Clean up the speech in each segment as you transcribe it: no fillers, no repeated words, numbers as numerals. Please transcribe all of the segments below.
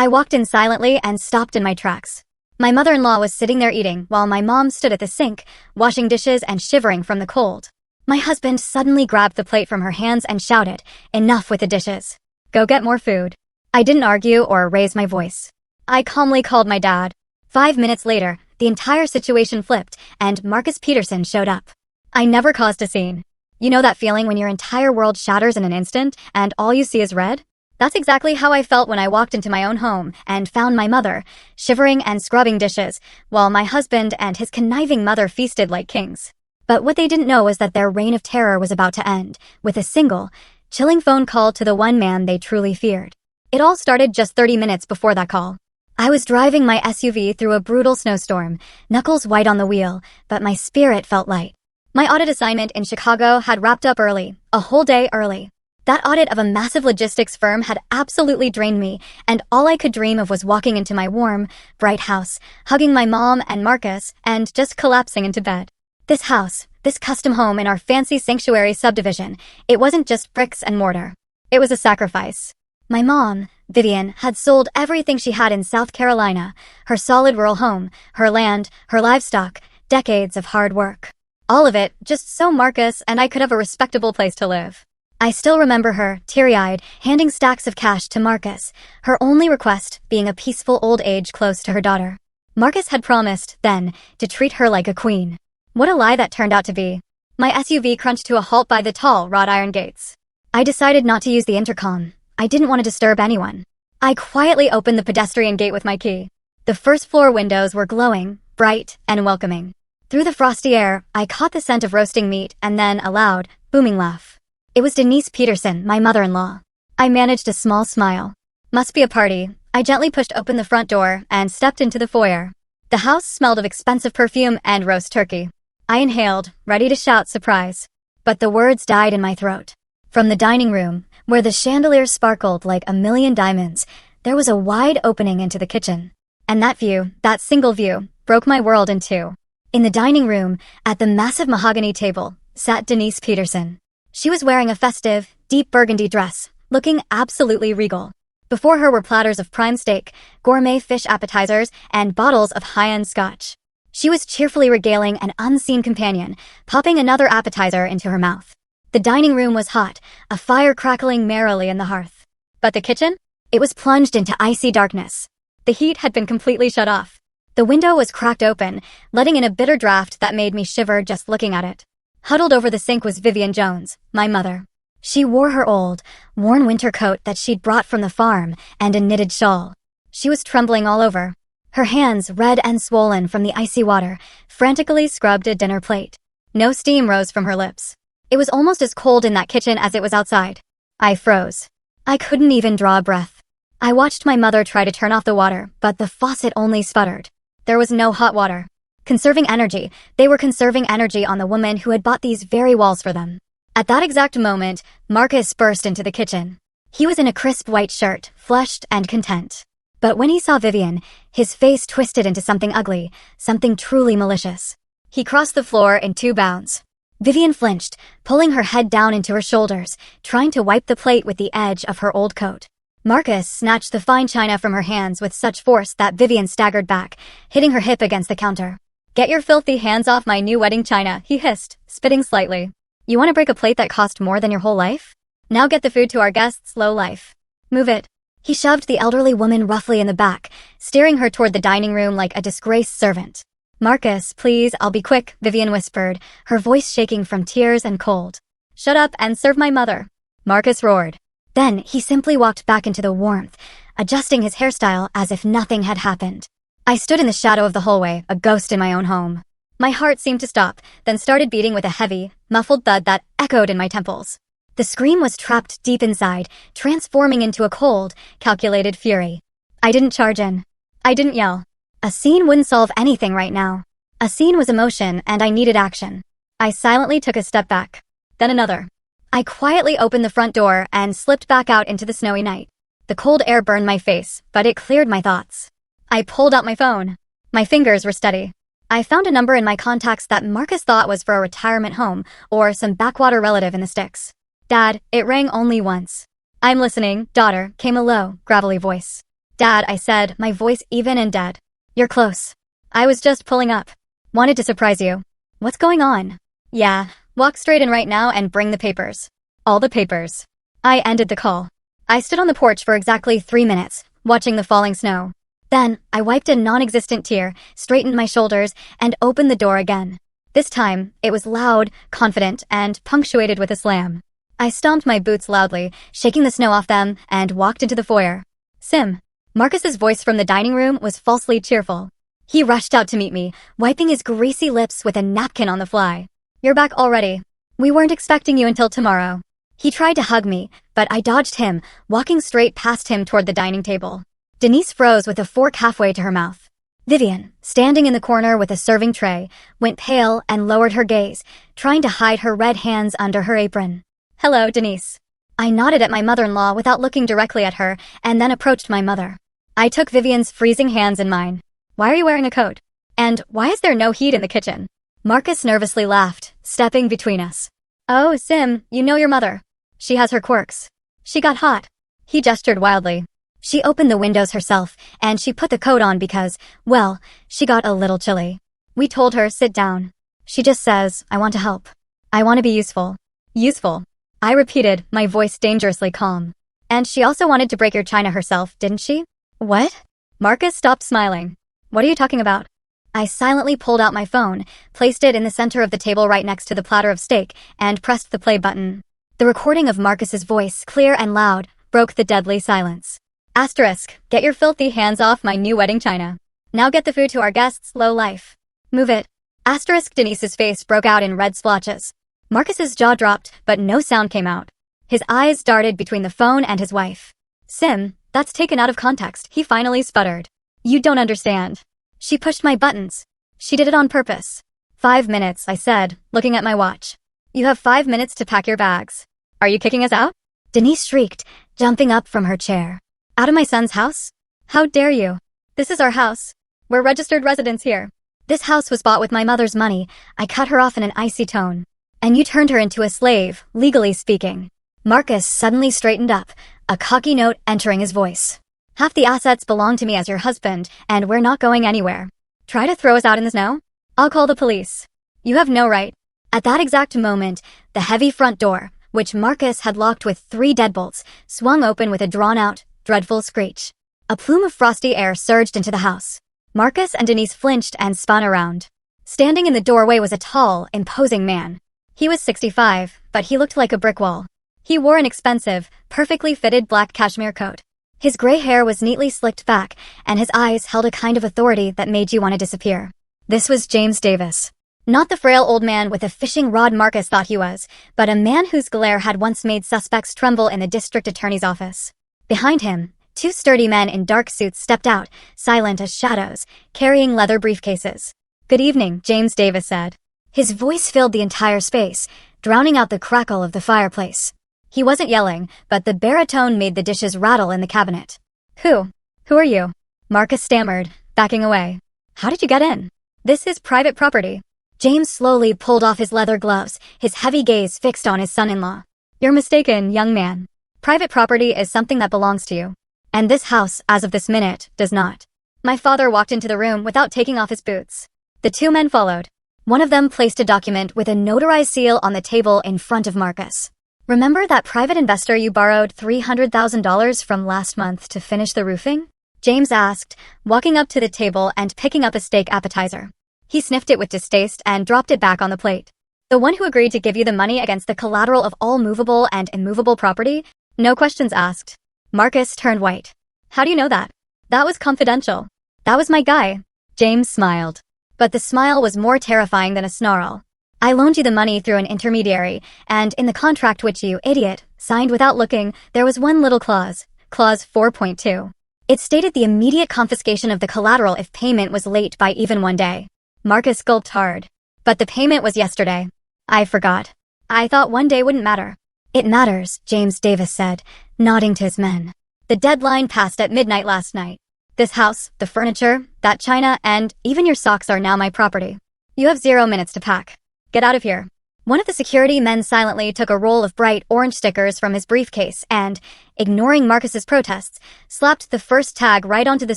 I walked in silently and stopped in my tracks. My mother-in-law was sitting there eating while my mom stood at the sink, washing dishes and shivering from the cold. My husband suddenly grabbed the plate from her hands and shouted, "Enough with the dishes. Go get more food." I didn't argue or raise my voice. I calmly called my dad. 5 minutes later, the entire situation flipped and Marcus Peterson showed up. I never caused a scene. You know that feeling when your entire world shatters in an instant and all you see is red? That's exactly how I felt when I walked into my own home and found my mother, shivering and scrubbing dishes, while my husband and his conniving mother feasted like kings. But what they didn't know was that their reign of terror was about to end, with a single, chilling phone call to the one man they truly feared. It all started just 30 minutes before that call. I was driving my SUV through a brutal snowstorm, knuckles white on the wheel, but my spirit felt light. My audit assignment in Chicago had wrapped up early, a whole day early. That audit of a massive logistics firm had absolutely drained me, and all I could dream of was walking into my warm, bright house, hugging my mom and Marcus, and just collapsing into bed. This house, this custom home in our fancy sanctuary subdivision, it wasn't just bricks and mortar. It was a sacrifice. My mom, Vivian, had sold everything she had in South Carolina, her solid rural home, her land, her livestock, decades of hard work. All of it, just so Marcus and I could have a respectable place to live. I still remember her, teary-eyed, handing stacks of cash to Marcus, her only request being a peaceful old age close to her daughter. Marcus had promised, then, to treat her like a queen. What a lie that turned out to be. My SUV crunched to a halt by the tall, wrought iron gates. I decided not to use the intercom. I didn't want to disturb anyone. I quietly opened the pedestrian gate with my key. The first floor windows were glowing, bright, and welcoming. Through the frosty air, I caught the scent of roasting meat and then a loud, booming laugh. It was Denise Peterson, my mother-in-law. I managed a small smile. Must be a party. I gently pushed open the front door and stepped into the foyer. The house smelled of expensive perfume and roast turkey. I inhaled, ready to shout surprise. But the words died in my throat. From the dining room, where the chandelier sparkled like a million diamonds, there was a wide opening into the kitchen. And that view, that single view, broke my world in two. In the dining room, at the massive mahogany table, sat Denise Peterson. She was wearing a festive, deep burgundy dress, looking absolutely regal. Before her were platters of prime steak, gourmet fish appetizers, and bottles of high-end scotch. She was cheerfully regaling an unseen companion, popping another appetizer into her mouth. The dining room was hot, a fire crackling merrily in the hearth. But the kitchen? It was plunged into icy darkness. The heat had been completely shut off. The window was cracked open, letting in a bitter draft that made me shiver just looking at it. Huddled over the sink was Vivian Jones, my mother. She wore her old, worn winter coat that she'd brought from the farm and a knitted shawl. She was trembling all over. Her hands, red and swollen from the icy water, frantically scrubbed a dinner plate. No steam rose from her lips. It was almost as cold in that kitchen as it was outside. I froze. I couldn't even draw a breath. I watched my mother try to turn off the water, but the faucet only sputtered. There was no hot water. Conserving energy, they were conserving energy on the woman who had bought these very walls for them. At that exact moment, Marcus burst into the kitchen. He was in a crisp white shirt, flushed and content. But when he saw Vivian, his face twisted into something ugly, something truly malicious. He crossed the floor in 2 bounds. Vivian flinched, pulling her head down into her shoulders, trying to wipe the plate with the edge of her old coat. Marcus snatched the fine china from her hands with such force that Vivian staggered back, hitting her hip against the counter. "Get your filthy hands off my new wedding china," he hissed, spitting slightly. "You want to break a plate that cost more than your whole life? Now get the food to our guests' low life. Move it." He shoved the elderly woman roughly in the back, steering her toward the dining room like a disgraced servant. "Marcus, please, I'll be quick," Vivian whispered, her voice shaking from tears and cold. "Shut up and serve my mother," Marcus roared. Then he simply walked back into the warmth, adjusting his hairstyle as if nothing had happened. I stood in the shadow of the hallway, a ghost in my own home. My heart seemed to stop, then started beating with a heavy, muffled thud that echoed in my temples. The scream was trapped deep inside, transforming into a cold, calculated fury. I didn't charge in. I didn't yell. A scene wouldn't solve anything right now. A scene was emotion, and I needed action. I silently took a step back. Then another. I quietly opened the front door and slipped back out into the snowy night. The cold air burned my face, but it cleared my thoughts. I pulled out my phone. My fingers were steady. I found a number in my contacts that Marcus thought was for a retirement home or some backwater relative in the sticks. "Dad," it rang only once. "I'm listening, daughter," came a low, gravelly voice. Dad, I said, my voice even and dead. You're close. I was just pulling up. Wanted to surprise you. What's going on? Yeah, walk straight in right now and bring the papers. All the papers. I ended the call. I stood on the porch for exactly 3 minutes, watching the falling snow. Then, I wiped a non-existent tear, straightened my shoulders, and opened the door again. This time, it was loud, confident, and punctuated with a slam. I stomped my boots loudly, shaking the snow off them, and walked into the foyer. Sim. Marcus's voice from the dining room was falsely cheerful. He rushed out to meet me, wiping his greasy lips with a napkin on the fly. You're back already. We weren't expecting you until tomorrow. He tried to hug me, but I dodged him, walking straight past him toward the dining table. Denise froze with a fork halfway to her mouth. Vivian, standing in the corner with a serving tray, went pale and lowered her gaze, trying to hide her red hands under her apron. Hello, Denise. I nodded at my mother-in-law without looking directly at her, and then approached my mother. I took Vivian's freezing hands in mine. Why are you wearing a coat? And why is there no heat in the kitchen? Marcus nervously laughed, stepping between us. Oh, Sim, you know your mother. She has her quirks. She got hot. He gestured wildly. She opened the windows herself, and she put the coat on because, well, she got a little chilly. We told her, sit down. She just says, I want to help. I want to be useful. Useful. I repeated, my voice dangerously calm. And she also wanted to break your china herself, didn't she? What? Marcus stopped smiling. What are you talking about? I silently pulled out my phone, placed it in the center of the table right next to the platter of steak, and pressed the play button. The recording of Marcus's voice, clear and loud, broke the deadly silence. Asterisk, get your filthy hands off my new wedding china. Now get the food to our guests, low life. Move it. Asterisk. Denise's face broke out in red splotches. Marcus's jaw dropped, but no sound came out. His eyes darted between the phone and his wife. Sim, that's taken out of context, he finally sputtered. You don't understand. She pushed my buttons. She did it on purpose. 5 minutes, I said, looking at my watch. You have 5 minutes to pack your bags. Are you kicking us out? Denise shrieked, jumping up from her chair. Out of my son's house? How dare you? This is our house. We're registered residents here. This house was bought with my mother's money. I cut her off in an icy tone. And you turned her into a slave, legally speaking. Marcus suddenly straightened up, a cocky note entering his voice. Half the assets belong to me as your husband, and we're not going anywhere. Try to throw us out in the snow? I'll call the police. You have no right. At that exact moment, the heavy front door, which Marcus had locked with 3 deadbolts, swung open with a drawn-out, dreadful screech. A plume of frosty air surged into the house. Marcus and Denise flinched and spun around. Standing in the doorway was a tall, imposing man. He was 65, but he looked like a brick wall. He wore an expensive, perfectly fitted black cashmere coat. His gray hair was neatly slicked back, and his eyes held a kind of authority that made you want to disappear. This was James Davis. Not the frail old man with a fishing rod Marcus thought he was, but a man whose glare had once made suspects tremble in the district attorney's office. Behind him, 2 sturdy men in dark suits stepped out, silent as shadows, carrying leather briefcases. Good evening, James Davis said. His voice filled the entire space, drowning out the crackle of the fireplace. He wasn't yelling, but the baritone made the dishes rattle in the cabinet. Who are you? Marcus stammered, backing away. How did you get in? This is private property. James slowly pulled off his leather gloves, his heavy gaze fixed on his son-in-law. You're mistaken, young man. Private property is something that belongs to you. And this house, as of this minute, does not. My father walked into the room without taking off his boots. The 2 men followed. One of them placed a document with a notarized seal on the table in front of Marcus. Remember that private investor you borrowed $300,000 from last month to finish the roofing? James asked, walking up to the table and picking up a steak appetizer. He sniffed it with distaste and dropped it back on the plate. The one who agreed to give you the money against the collateral of all movable and immovable property? No questions asked. Marcus turned white. How do you know that? That was confidential. That was my guy. James smiled. But the smile was more terrifying than a snarl. I loaned you the money through an intermediary, and in the contract which you, idiot, signed without looking, there was one little clause, Clause 4.2. It stated the immediate confiscation of the collateral if payment was late by even 1 day. Marcus gulped hard. But the payment was yesterday. I forgot. I thought 1 day wouldn't matter. It matters, James Davis said, nodding to his men. The deadline passed at midnight last night. This house, the furniture, that china, and even your socks are now my property. You have 0 minutes to pack. Get out of here. One of the security men silently took a roll of bright orange stickers from his briefcase and, ignoring Marcus's protests, slapped the first tag right onto the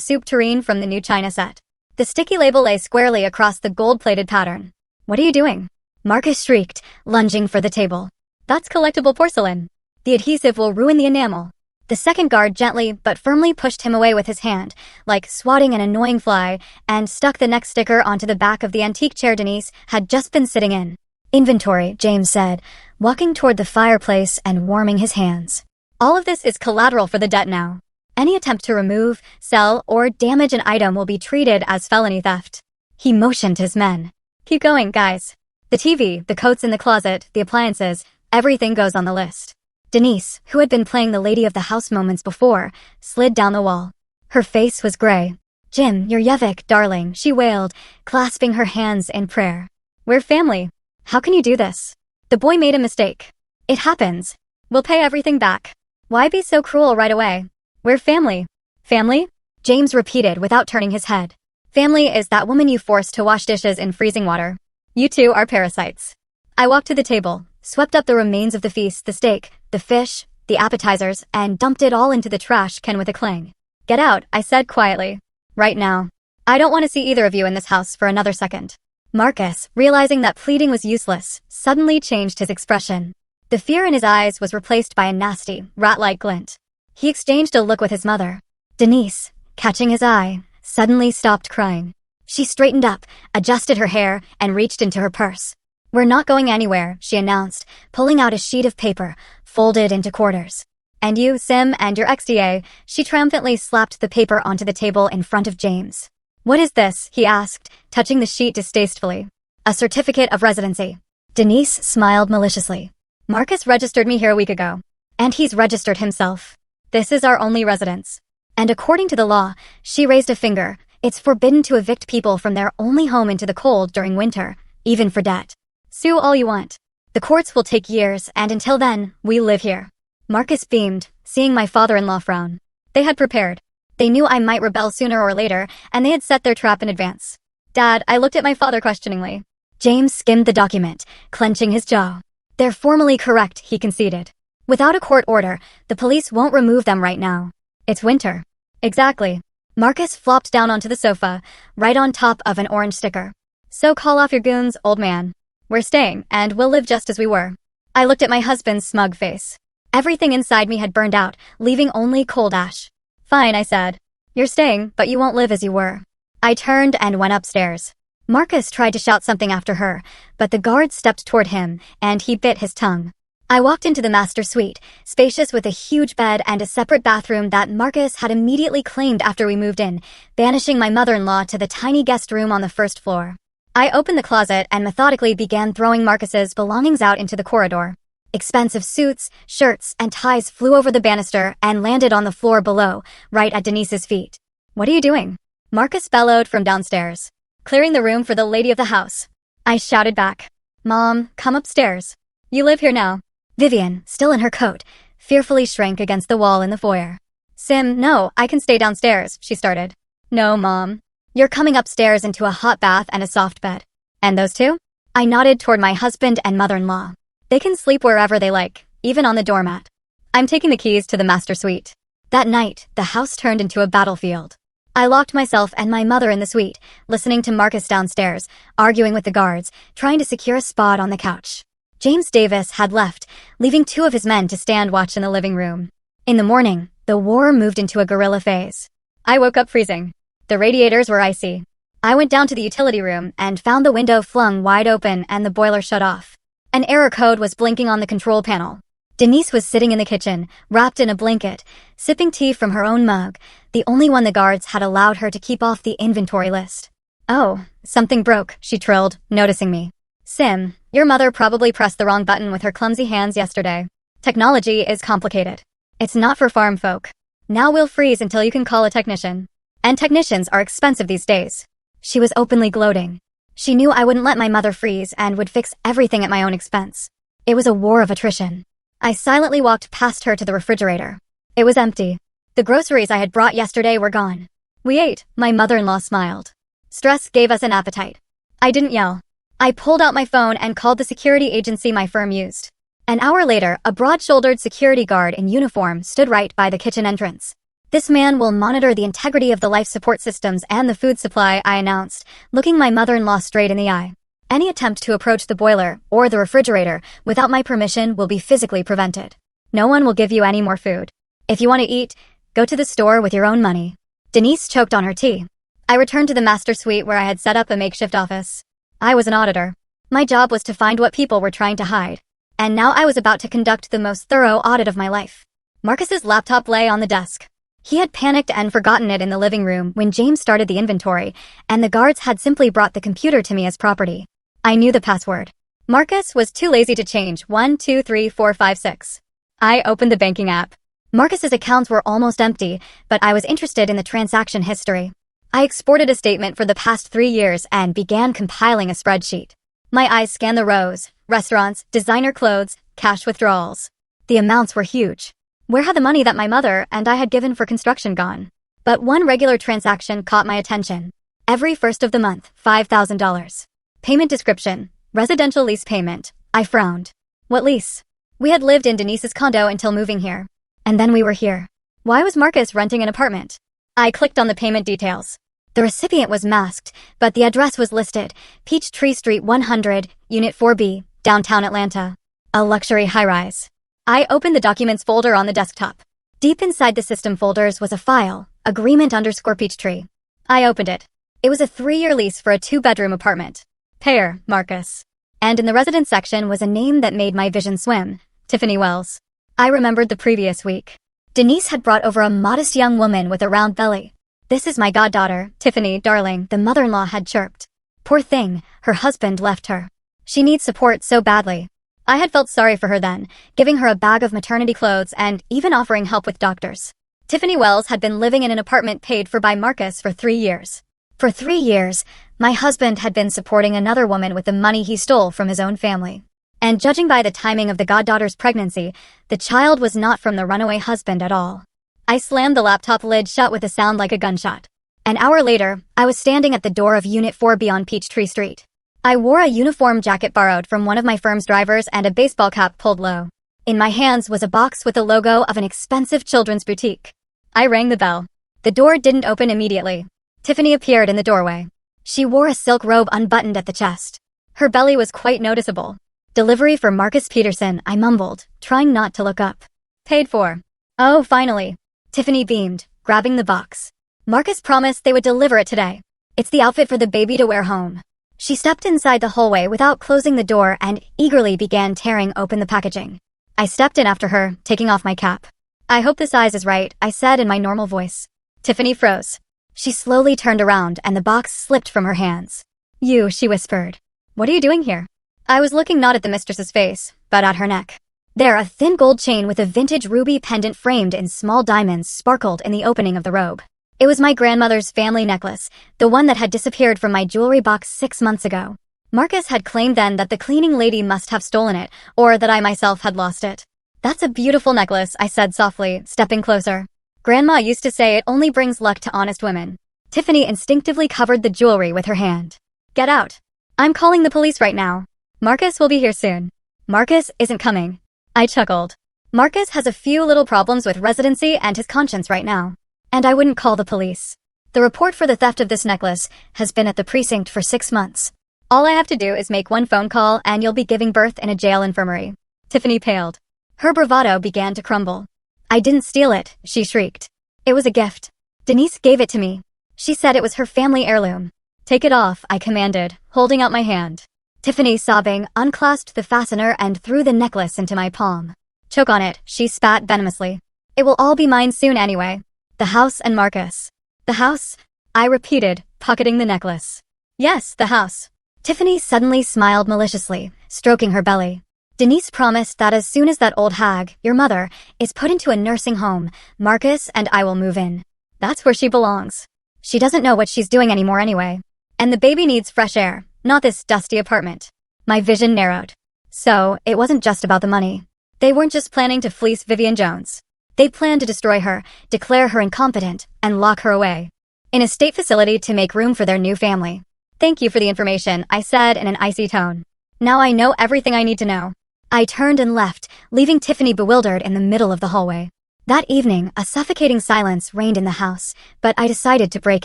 soup tureen from the new china set. The sticky label lay squarely across the gold-plated pattern. "What are you doing?" Marcus shrieked, lunging for the table. "That's collectible porcelain. The adhesive will ruin the enamel." The second guard gently but firmly pushed him away with his hand, like swatting an annoying fly, and stuck the next sticker onto the back of the antique chair Denise had just been sitting in. "Inventory," James said, walking toward the fireplace and warming his hands. "All of this is collateral for the debt now. Any attempt to remove, sell, or damage an item will be treated as felony theft." He motioned his men. "Keep going, guys. The TV, the coats in the closet, the appliances, everything goes on the list." Denise, who had been playing the lady of the house moments before, slid down the wall. Her face was gray. "Jim, you're Yevik, darling," she wailed, clasping her hands in prayer. "We're family. How can you do this? The boy made a mistake. It happens. We'll pay everything back. Why be so cruel right away? We're family." "Family?" James repeated without turning his head. "Family is that woman you forced to wash dishes in freezing water. You two are parasites." I walked to the table, swept up the remains of the feast, the steak, the fish, the appetizers, and dumped it all into the trash can with a clang. "Get out," I said quietly. "Right now. I don't want to see either of you in this house for another second." Marcus, realizing that pleading was useless, suddenly changed his expression. The fear in his eyes was replaced by a nasty, rat-like glint. He exchanged a look with his mother. Denise, catching his eye, suddenly stopped crying. She straightened up, adjusted her hair, and reached into her purse. "We're not going anywhere," she announced, pulling out a sheet of paper, folded into quarters. "And you, Sim, and your XDA," she triumphantly slapped the paper onto the table in front of James. "What is this?" he asked, touching the sheet distastefully. "A certificate of residency." Denise smiled maliciously. "Marcus registered me here a week ago. And he's registered himself. This is our only residence. And according to the law," she raised a finger, "it's forbidden to evict people from their only home into the cold during winter, even for debt. Sue all you want. The courts will take years, and until then, we live here." Marcus beamed, seeing my father-in-law frown. They had prepared. They knew I might rebel sooner or later, and they had set their trap in advance. "Dad," I looked at my father questioningly. James skimmed the document, clenching his jaw. "They're formally correct," he conceded. "Without a court order, the police won't remove them right now. It's winter." "Exactly." Marcus flopped down onto the sofa, right on top of an orange sticker. "So call off your goons, old man. We're staying, and we'll live just as we were." I looked at my husband's smug face. Everything inside me had burned out, leaving only cold ash. "Fine," I said. "You're staying, but you won't live as you were." I turned and went upstairs. Marcus tried to shout something after her, but the guard stepped toward him, and he bit his tongue. I walked into the master suite, spacious with a huge bed and a separate bathroom that Marcus had immediately claimed after we moved in, banishing my mother-in-law to the tiny guest room on the first floor. I opened the closet and methodically began throwing Marcus's belongings out into the corridor. Expensive suits, shirts, and ties flew over the banister and landed on the floor below, right at Denise's feet. "What are you doing?" Marcus bellowed from downstairs. "Clearing the room for the lady of the house." I shouted back. "Mom, come upstairs. You live here now." Vivian, still in her coat, fearfully shrank against the wall in the foyer. "Sim, no, I can stay downstairs," she started. "No, Mom. You're coming upstairs into a hot bath and a soft bed. And those two?" I nodded toward my husband and mother-in-law. "They can sleep wherever they like, even on the doormat. I'm taking the keys to the master suite." That night, the house turned into a battlefield. I locked myself and my mother in the suite, listening to Marcus downstairs, arguing with the guards, trying to secure a spot on the couch. James Davis had left, leaving two of his men to stand watch in the living room. In the morning, the war moved into a guerrilla phase. I woke up freezing. The radiators were icy. I went down to the utility room and found the window flung wide open and the boiler shut off. An error code was blinking on the control panel. Denise was sitting in the kitchen, wrapped in a blanket, sipping tea from her own mug, the only one the guards had allowed her to keep off the inventory list. "Oh, something broke," she trilled, noticing me. "Sim, your mother probably pressed the wrong button with her clumsy hands yesterday. Technology is complicated. It's not for farm folk. Now we'll freeze until you can call a technician. And technicians are expensive these days." She was openly gloating. She knew I wouldn't let my mother freeze and would fix everything at my own expense. It was a war of attrition. I silently walked past her to the refrigerator. It was empty. The groceries I had brought yesterday were gone. We ate, my mother-in-law smiled. Stress gave us an appetite. I didn't yell. I pulled out my phone and called the security agency my firm used. An hour later, a broad-shouldered security guard in uniform stood right by the kitchen entrance. "This man will monitor the integrity of the life support systems and the food supply," I announced, looking my mother-in-law straight in the eye. "Any attempt to approach the boiler or the refrigerator without my permission will be physically prevented. No one will give you any more food. If you want to eat, go to the store with your own money." Denise choked on her tea. I returned to the master suite where I had set up a makeshift office. I was an auditor. My job was to find what people were trying to hide. And now I was about to conduct the most thorough audit of my life. Marcus's laptop lay on the desk. He had panicked and forgotten it in the living room when James started the inventory, and the guards had simply brought the computer to me as property. I knew the password. Marcus was too lazy to change. 1, 2, 3, 4, 5, 6. I opened the banking app. Marcus's accounts were almost empty, but I was interested in the transaction history. I exported a statement for the past 3 years and began compiling a spreadsheet. My eyes scanned the rows: restaurants, designer clothes, cash withdrawals. The amounts were huge. Where had the money that my mother and I had given for construction gone? But one regular transaction caught my attention. Every first of the month, $5,000. Payment description: residential lease payment. I frowned. What lease? We had lived in Denise's condo until moving here. And then we were here. Why was Marcus renting an apartment? I clicked on the payment details. The recipient was masked, but the address was listed: Peachtree Street 100, Unit 4B, downtown Atlanta. A luxury high-rise. I opened the documents folder on the desktop. Deep inside the system folders was a file, agreement_Peachtree. I opened it. It was a 3-year lease for a 2-bedroom apartment. Payer, Marcus. And in the residence section was a name that made my vision swim: Tiffany Wells. I remembered the previous week. Denise had brought over a modest young woman with a round belly. "This is my goddaughter, Tiffany, darling," the mother-in-law had chirped. Poor thing, her husband left her. She needs support so badly. I had felt sorry for her then, giving her a bag of maternity clothes and even offering help with doctors. Tiffany Wells had been living in an apartment paid for by Marcus for 3 years. For 3 years, my husband had been supporting another woman with the money he stole from his own family. And judging by the timing of the goddaughter's pregnancy, the child was not from the runaway husband at all. I slammed the laptop lid shut with a sound like a gunshot. An hour later, I was standing at the door of Unit 4B on Peachtree Street. I wore a uniform jacket borrowed from one of my firm's drivers and a baseball cap pulled low. In my hands was a box with the logo of an expensive children's boutique. I rang the bell. The door didn't open immediately. Tiffany appeared in the doorway. She wore a silk robe unbuttoned at the chest. Her belly was quite noticeable. "Delivery for Marcus Peterson," I mumbled, trying not to look up. "Paid for." "Oh, finally." Tiffany beamed, grabbing the box. "Marcus promised they would deliver it today. It's the outfit for the baby to wear home." She stepped inside the hallway without closing the door and eagerly began tearing open the packaging. I stepped in after her, taking off my cap. "I hope the size is right," I said in my normal voice. Tiffany froze. She slowly turned around and the box slipped from her hands. "You," she whispered. "What are you doing here?" I was looking not at the mistress's face, but at her neck. There, a thin gold chain with a vintage ruby pendant framed in small diamonds sparkled in the opening of the robe. It was my grandmother's family necklace, the one that had disappeared from my jewelry box 6 months ago. Marcus had claimed then that the cleaning lady must have stolen it, or that I myself had lost it. "That's a beautiful necklace," I said softly, stepping closer. "Grandma used to say it only brings luck to honest women." Tiffany instinctively covered the jewelry with her hand. "Get out. I'm calling the police right now. Marcus will be here soon." "Marcus isn't coming." I chuckled. "Marcus has a few little problems with residency and his conscience right now. And I wouldn't call the police. The report for the theft of this necklace has been at the precinct for 6 months. All I have to do is make one phone call and you'll be giving birth in a jail infirmary." Tiffany paled. Her bravado began to crumble. "I didn't steal it," she shrieked. "It was a gift. Denise gave it to me. She said it was her family heirloom." "Take it off," I commanded, holding out my hand. Tiffany, sobbing, unclasped the fastener and threw the necklace into my palm. "Choke on it," she spat venomously. "It will all be mine soon anyway. The house and Marcus." "The house?" I repeated, pocketing the necklace. "Yes, the house." Tiffany suddenly smiled maliciously, stroking her belly. "Denise promised that as soon as that old hag, your mother, is put into a nursing home, Marcus and I will move in. That's where she belongs. She doesn't know what she's doing anymore anyway. And the baby needs fresh air, not this dusty apartment." My vision narrowed. So, it wasn't just about the money. They weren't just planning to fleece Vivian Jones. They planned to destroy her, declare her incompetent, and lock her away in a state facility to make room for their new family. Thank you for the information, I said in an icy tone. Now I know everything I need to know. I turned and left, leaving Tiffany bewildered in the middle of the hallway. That evening, a suffocating silence reigned in the house, but I decided to break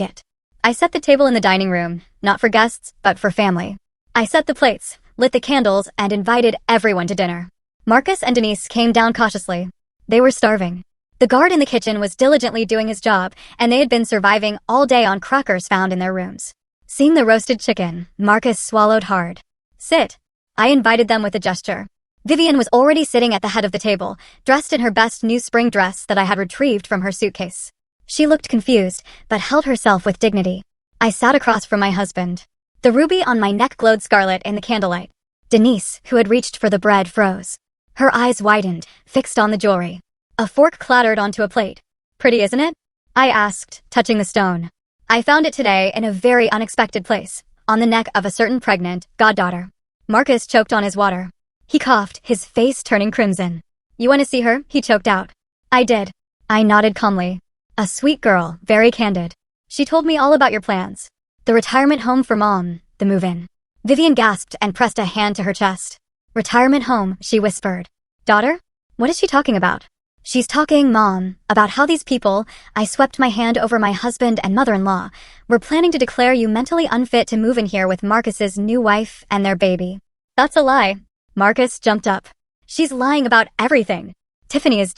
it. I set the table in the dining room, not for guests, but for family. I set the plates, lit the candles, and invited everyone to dinner. Marcus and Denise came down cautiously. They were starving. The guard in the kitchen was diligently doing his job, and they had been surviving all day on crackers found in their rooms. Seeing the roasted chicken, Marcus swallowed hard. Sit. I invited them with a gesture. Vivian was already sitting at the head of the table, dressed in her best new spring dress that I had retrieved from her suitcase. She looked confused, but held herself with dignity. I sat across from my husband. The ruby on my neck glowed scarlet in the candlelight. Denise, who had reached for the bread, froze. Her eyes widened, fixed on the jewelry. A fork clattered onto a plate. Pretty, isn't it? I asked, touching the stone. I found it today in a very unexpected place, on the neck of a certain pregnant goddaughter. Marcus choked on his water. He coughed, his face turning crimson. You want to see her? He choked out. I did. I nodded calmly. A sweet girl, very candid. She told me all about your plans. The retirement home for Mom, the move-in. Vivian gasped and pressed a hand to her chest. Retirement home, she whispered. Daughter? What is she talking about? She's talking, Mom, about how these people, I swept my hand over my husband and mother-in-law, were planning to declare you mentally unfit to move in here with Marcus's new wife and their baby. That's a lie. Marcus jumped up. She's lying about everything. Tiffany is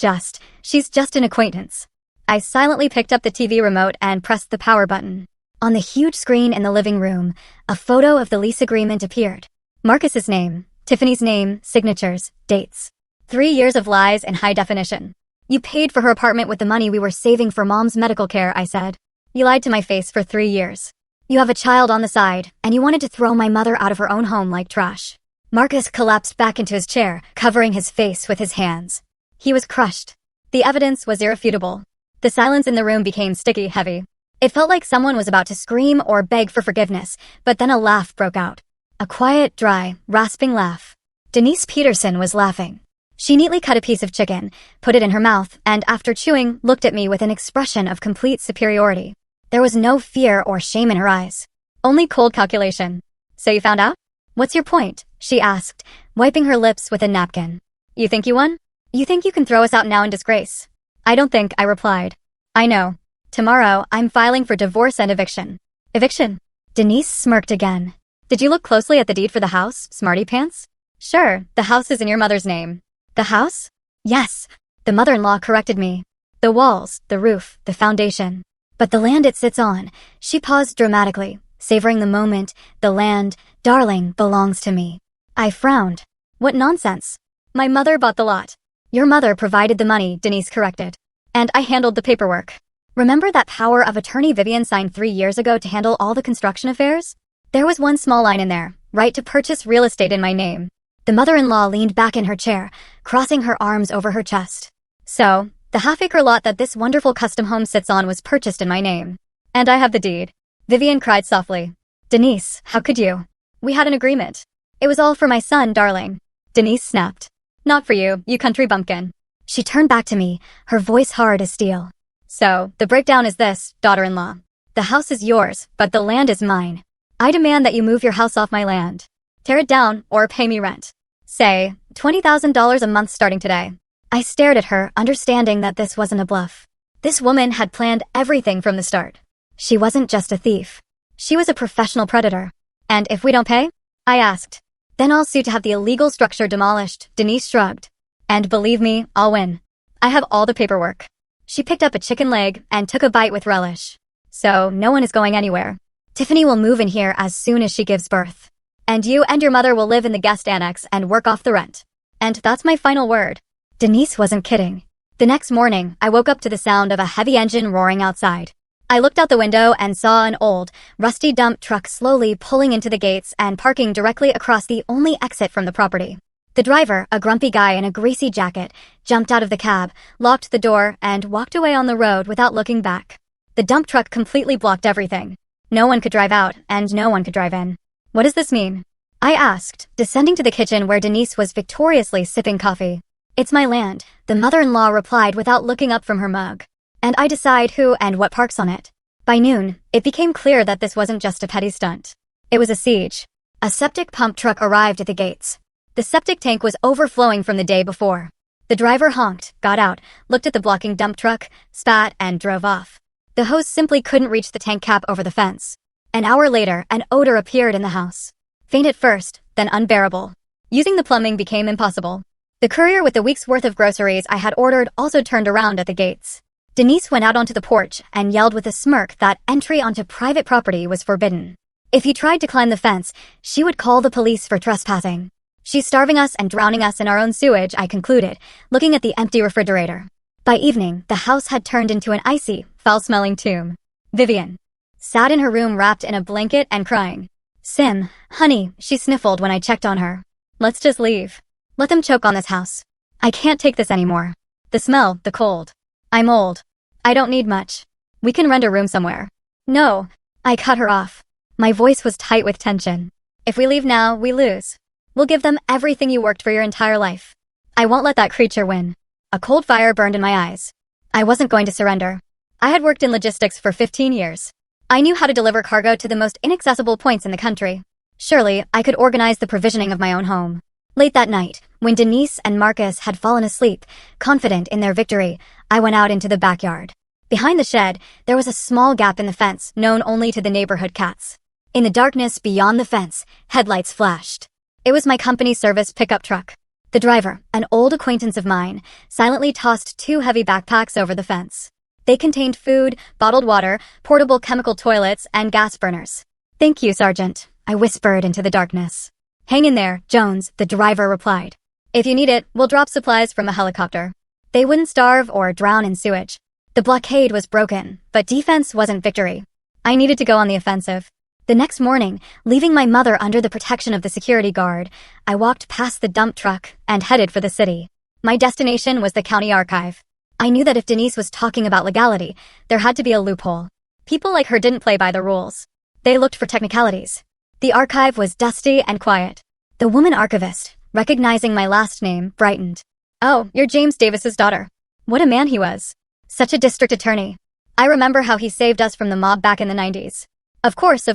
she's just an acquaintance. I silently picked up the TV remote and pressed the power button. On the huge screen in the living room, a photo of the lease agreement appeared. Marcus's name, Tiffany's name, signatures, dates. 3 years of lies in high definition. You paid for her apartment with the money we were saving for Mom's medical care, I said. You lied to my face for 3 years. You have a child on the side, and you wanted to throw my mother out of her own home like trash. Marcus collapsed back into his chair, covering his face with his hands. He was crushed. The evidence was irrefutable. The silence in the room became sticky, heavy. It felt like someone was about to scream or beg for forgiveness, but then a laugh broke out. A quiet, dry, rasping laugh. Denise Peterson was laughing. She neatly cut a piece of chicken, put it in her mouth, and after chewing, looked at me with an expression of complete superiority. There was no fear or shame in her eyes. Only cold calculation. So you found out? What's your point? She asked, wiping her lips with a napkin. You think you won? You think you can throw us out now in disgrace? I don't think, I replied. I know. Tomorrow, I'm filing for divorce and eviction. Eviction? Denise smirked again. Did you look closely at the deed for the house, smarty pants? Sure, the house is in your mother's name. The house? Yes. The mother-in-law corrected me. The walls, the roof, the foundation. But the land it sits on. She paused dramatically, savoring the moment. The land, darling, belongs to me. I frowned. What nonsense. My mother bought the lot. Your mother provided the money, Denise corrected. And I handled the paperwork. Remember that power of attorney Vivian signed 3 years ago to handle all the construction affairs? There was one small line in there, right to purchase real estate in my name. The mother-in-law leaned back in her chair, crossing her arms over her chest. So, the half-acre lot that this wonderful custom home sits on was purchased in my name. And I have the deed. Vivian cried softly. Denise, how could you? We had an agreement. It was all for my son, darling. Denise snapped. Not for you, you country bumpkin. She turned back to me, her voice hard as steel. So, the breakdown is this, daughter-in-law. The house is yours, but the land is mine. I demand that you move your house off my land. Tear it down, or pay me rent. Say, $20,000 a month starting today. I stared at her, understanding that this wasn't a bluff. This woman had planned everything from the start. She wasn't just a thief. She was a professional predator. And if we don't pay? I asked. Then I'll sue to have the illegal structure demolished, Denise shrugged. And believe me, I'll win. I have all the paperwork. She picked up a chicken leg and took a bite with relish. So, no one is going anywhere. Tiffany will move in here as soon as she gives birth. And you and your mother will live in the guest annex and work off the rent. And that's my final word. Denise wasn't kidding. The next morning, I woke up to the sound of a heavy engine roaring outside. I looked out the window and saw an old, rusty dump truck slowly pulling into the gates and parking directly across the only exit from the property. The driver, a grumpy guy in a greasy jacket, jumped out of the cab, locked the door, and walked away on the road without looking back. The dump truck completely blocked everything. No one could drive out, and no one could drive in. What does this mean? I asked, descending to the kitchen where Denise was victoriously sipping coffee. It's my land, the mother-in-law replied without looking up from her mug. And I decide who and what parks on it. By noon, it became clear that this wasn't just a petty stunt. It was a siege. A septic pump truck arrived at the gates. The septic tank was overflowing from the day before. The driver honked, got out, looked at the blocking dump truck, spat, and drove off. The hose simply couldn't reach the tank cap over the fence. An hour later, an odor appeared in the house. Faint at first, then unbearable. Using the plumbing became impossible. The courier with the week's worth of groceries I had ordered also turned around at the gates. Denise went out onto the porch and yelled with a smirk that entry onto private property was forbidden. If he tried to climb the fence, she would call the police for trespassing. She's starving us and drowning us in our own sewage, I concluded, looking at the empty refrigerator. By evening, the house had turned into an icy, foul-smelling tomb. Vivian sat in her room wrapped in a blanket and crying. Sim, honey, she sniffled when I checked on her. Let's just leave. Let them choke on this house. I can't take this anymore. The smell, the cold. I'm old. I don't need much. We can rent a room somewhere. No. I cut her off. My voice was tight with tension. If we leave now, we lose. We'll give them everything you worked for your entire life. I won't let that creature win. A cold fire burned in my eyes. I wasn't going to surrender. I had worked in logistics for 15 years. I knew how to deliver cargo to the most inaccessible points in the country. Surely, I could organize the provisioning of my own home. Late that night, when Denise and Marcus had fallen asleep, confident in their victory, I went out into the backyard. Behind the shed, there was a small gap in the fence known only to the neighborhood cats. In the darkness beyond the fence, headlights flashed. It was my company service pickup truck. The driver, an old acquaintance of mine, silently tossed 2 heavy backpacks over the fence. They contained food, bottled water, portable chemical toilets, and gas burners. Thank you, Sergeant, I whispered into the darkness. Hang in there, Jones, the driver replied. If you need it, we'll drop supplies from a helicopter. They wouldn't starve or drown in sewage. The blockade was broken, but defense wasn't victory. I needed to go on the offensive. The next morning, leaving my mother under the protection of the security guard, I walked past the dump truck and headed for the city. My destination was the county archive. I knew that if Denise was talking about legality, there had to be a loophole. People like her didn't play by the rules. They looked for technicalities. The archive was dusty and quiet. The woman archivist, recognizing my last name, brightened. Oh, you're James Davis's daughter. What a man he was. Such a district attorney. I remember how he saved us from the mob back in the 90s. Of course,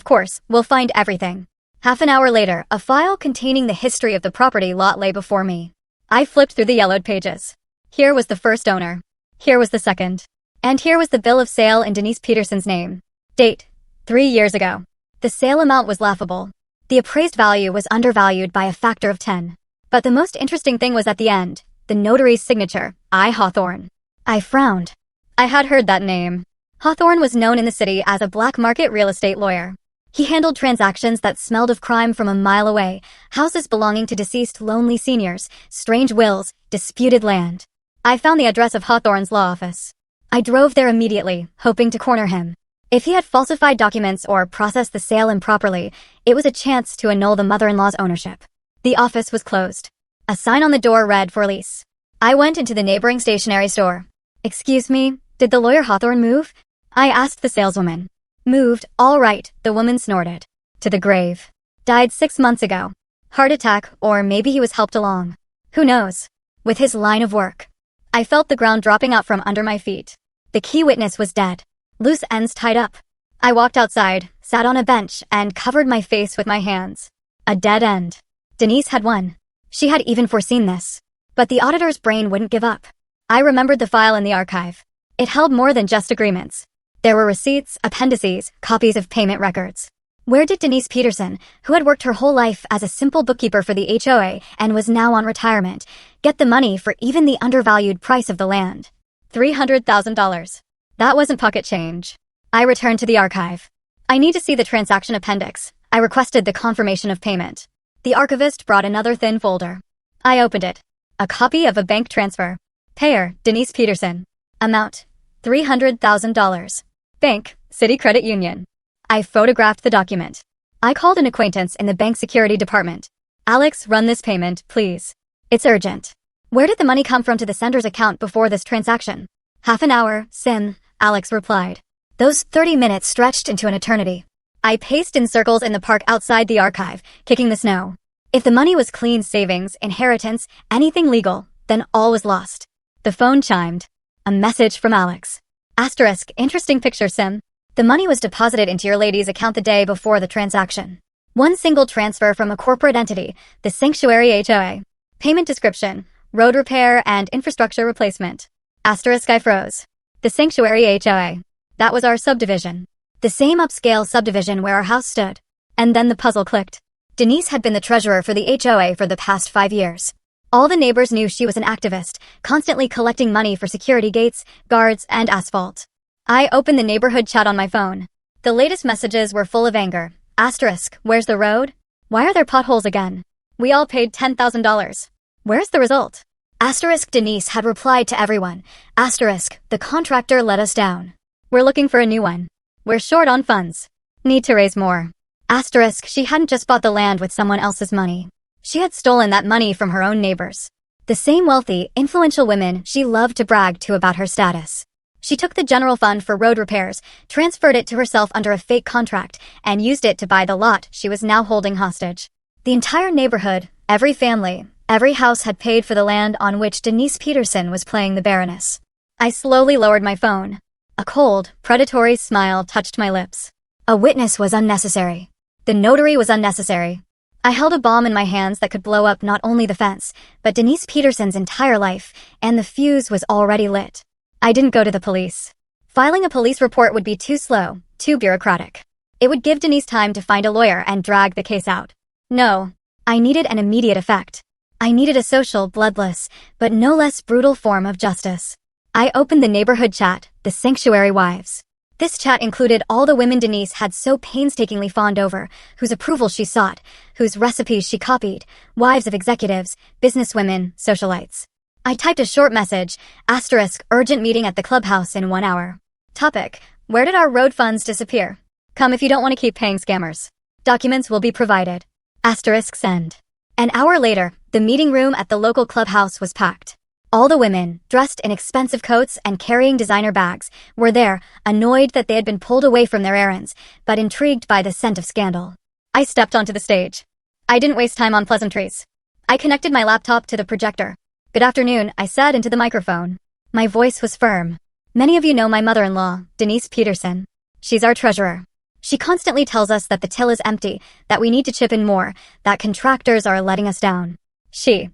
we'll find everything. Half an hour later, a file containing the history of the property lot lay before me. I flipped through the yellowed pages. Here was the first owner. Here was the second. And here was the bill of sale in Denise Peterson's name. Date: 3 years ago. The sale amount was laughable. The appraised value was undervalued by a factor of 10. But the most interesting thing was at the end, the notary's signature, I. Hawthorne. I frowned. I had heard that name. Hawthorne was known in the city as a black market real estate lawyer. He handled transactions that smelled of crime from a mile away, houses belonging to deceased lonely seniors, strange wills, disputed land. I found the address of Hawthorne's law office. I drove there immediately, hoping to corner him. If he had falsified documents or processed the sale improperly, it was a chance to annul the mother-in-law's ownership. The office was closed. A sign on the door read for lease. I went into the neighboring stationery store. Excuse me, did the lawyer Hawthorne move? I asked the saleswoman. Moved, all right, the woman snorted. To the grave. Died 6 months ago. Heart attack, or maybe he was helped along. Who knows? With his line of work. I felt the ground dropping out from under my feet. The key witness was dead. Loose ends tied up. I walked outside, sat on a bench, and covered my face with my hands. A dead end. Denise had won. She had even foreseen this. But the auditor's brain wouldn't give up. I remembered the file in the archive. It held more than just agreements. There were receipts, appendices, copies of payment records. Where did Denise Peterson, who had worked her whole life as a simple bookkeeper for the HOA and was now on retirement, get the money for even the undervalued price of the land? $300,000. That wasn't pocket change. I returned to the archive. I need to see the transaction appendix. I requested the confirmation of payment. The archivist brought another thin folder. I opened it. A copy of a bank transfer. Payer, Denise Peterson. Amount, $300,000. Bank, City Credit Union. I photographed the document. I called an acquaintance in the bank security department. Alex, run this payment, please. It's urgent. Where did the money come from to the sender's account before this transaction? Half an hour, Sim, Alex replied. Those 30 minutes stretched into an eternity. I paced in circles in the park outside the archive, kicking the snow. If the money was clean savings, inheritance, anything legal, then all was lost. The phone chimed. A message from Alex. Asterisk, interesting picture, Sim. The money was deposited into your lady's account the day before the transaction. One single transfer from a corporate entity, the Sanctuary HOA. Payment description, road repair and infrastructure replacement. Asterisk I froze. The Sanctuary HOA. That was our subdivision. The same upscale subdivision where our house stood. And then the puzzle clicked. Denise had been the treasurer for the HOA for the past 5 years. All the neighbors knew she was an activist, constantly collecting money for security gates, guards, and asphalt. I opened the neighborhood chat on my phone. The latest messages were full of anger. Asterisk, where's the road? Why are there potholes again? We all paid $10,000. Where's the result? Asterisk, Denise had replied to everyone. Asterisk, the contractor let us down. We're looking for a new one. We're short on funds. Need to raise more. Asterisk, she hadn't just bought the land with someone else's money. She had stolen that money from her own neighbors. The same wealthy, influential women she loved to brag to about her status. She took the general fund for road repairs, transferred it to herself under a fake contract, and used it to buy the lot she was now holding hostage. The entire neighborhood, every family, every house had paid for the land on which Denise Peterson was playing the Baroness. I slowly lowered my phone. A cold, predatory smile touched my lips. A witness was unnecessary. The notary was unnecessary. I held a bomb in my hands that could blow up not only the fence, but Denise Peterson's entire life, and the fuse was already lit. I didn't go to the police. Filing a police report would be too slow, too bureaucratic. It would give Denise time to find a lawyer and drag the case out. No, I needed an immediate effect. I needed a social, bloodless, but no less brutal form of justice. I opened the neighborhood chat, the Sanctuary Wives. This chat included all the women Denise had so painstakingly fawned over, whose approval she sought, whose recipes she copied, wives of executives, businesswomen, socialites. I typed a short message, asterisk, urgent meeting at the clubhouse in 1 hour. Topic, where did our road funds disappear? Come if you don't want to keep paying scammers. Documents will be provided. Asterisk send. An hour later, the meeting room at the local clubhouse was packed. All the women, dressed in expensive coats and carrying designer bags, were there, annoyed that they had been pulled away from their errands, but intrigued by the scent of scandal. I stepped onto the stage. I didn't waste time on pleasantries. I connected my laptop to the projector. Good afternoon, I said into the microphone. My voice was firm. Many of you know my mother-in-law, Denise Peterson. She's our treasurer. She constantly tells us that the till is empty, that we need to chip in more, that contractors are letting us down. She's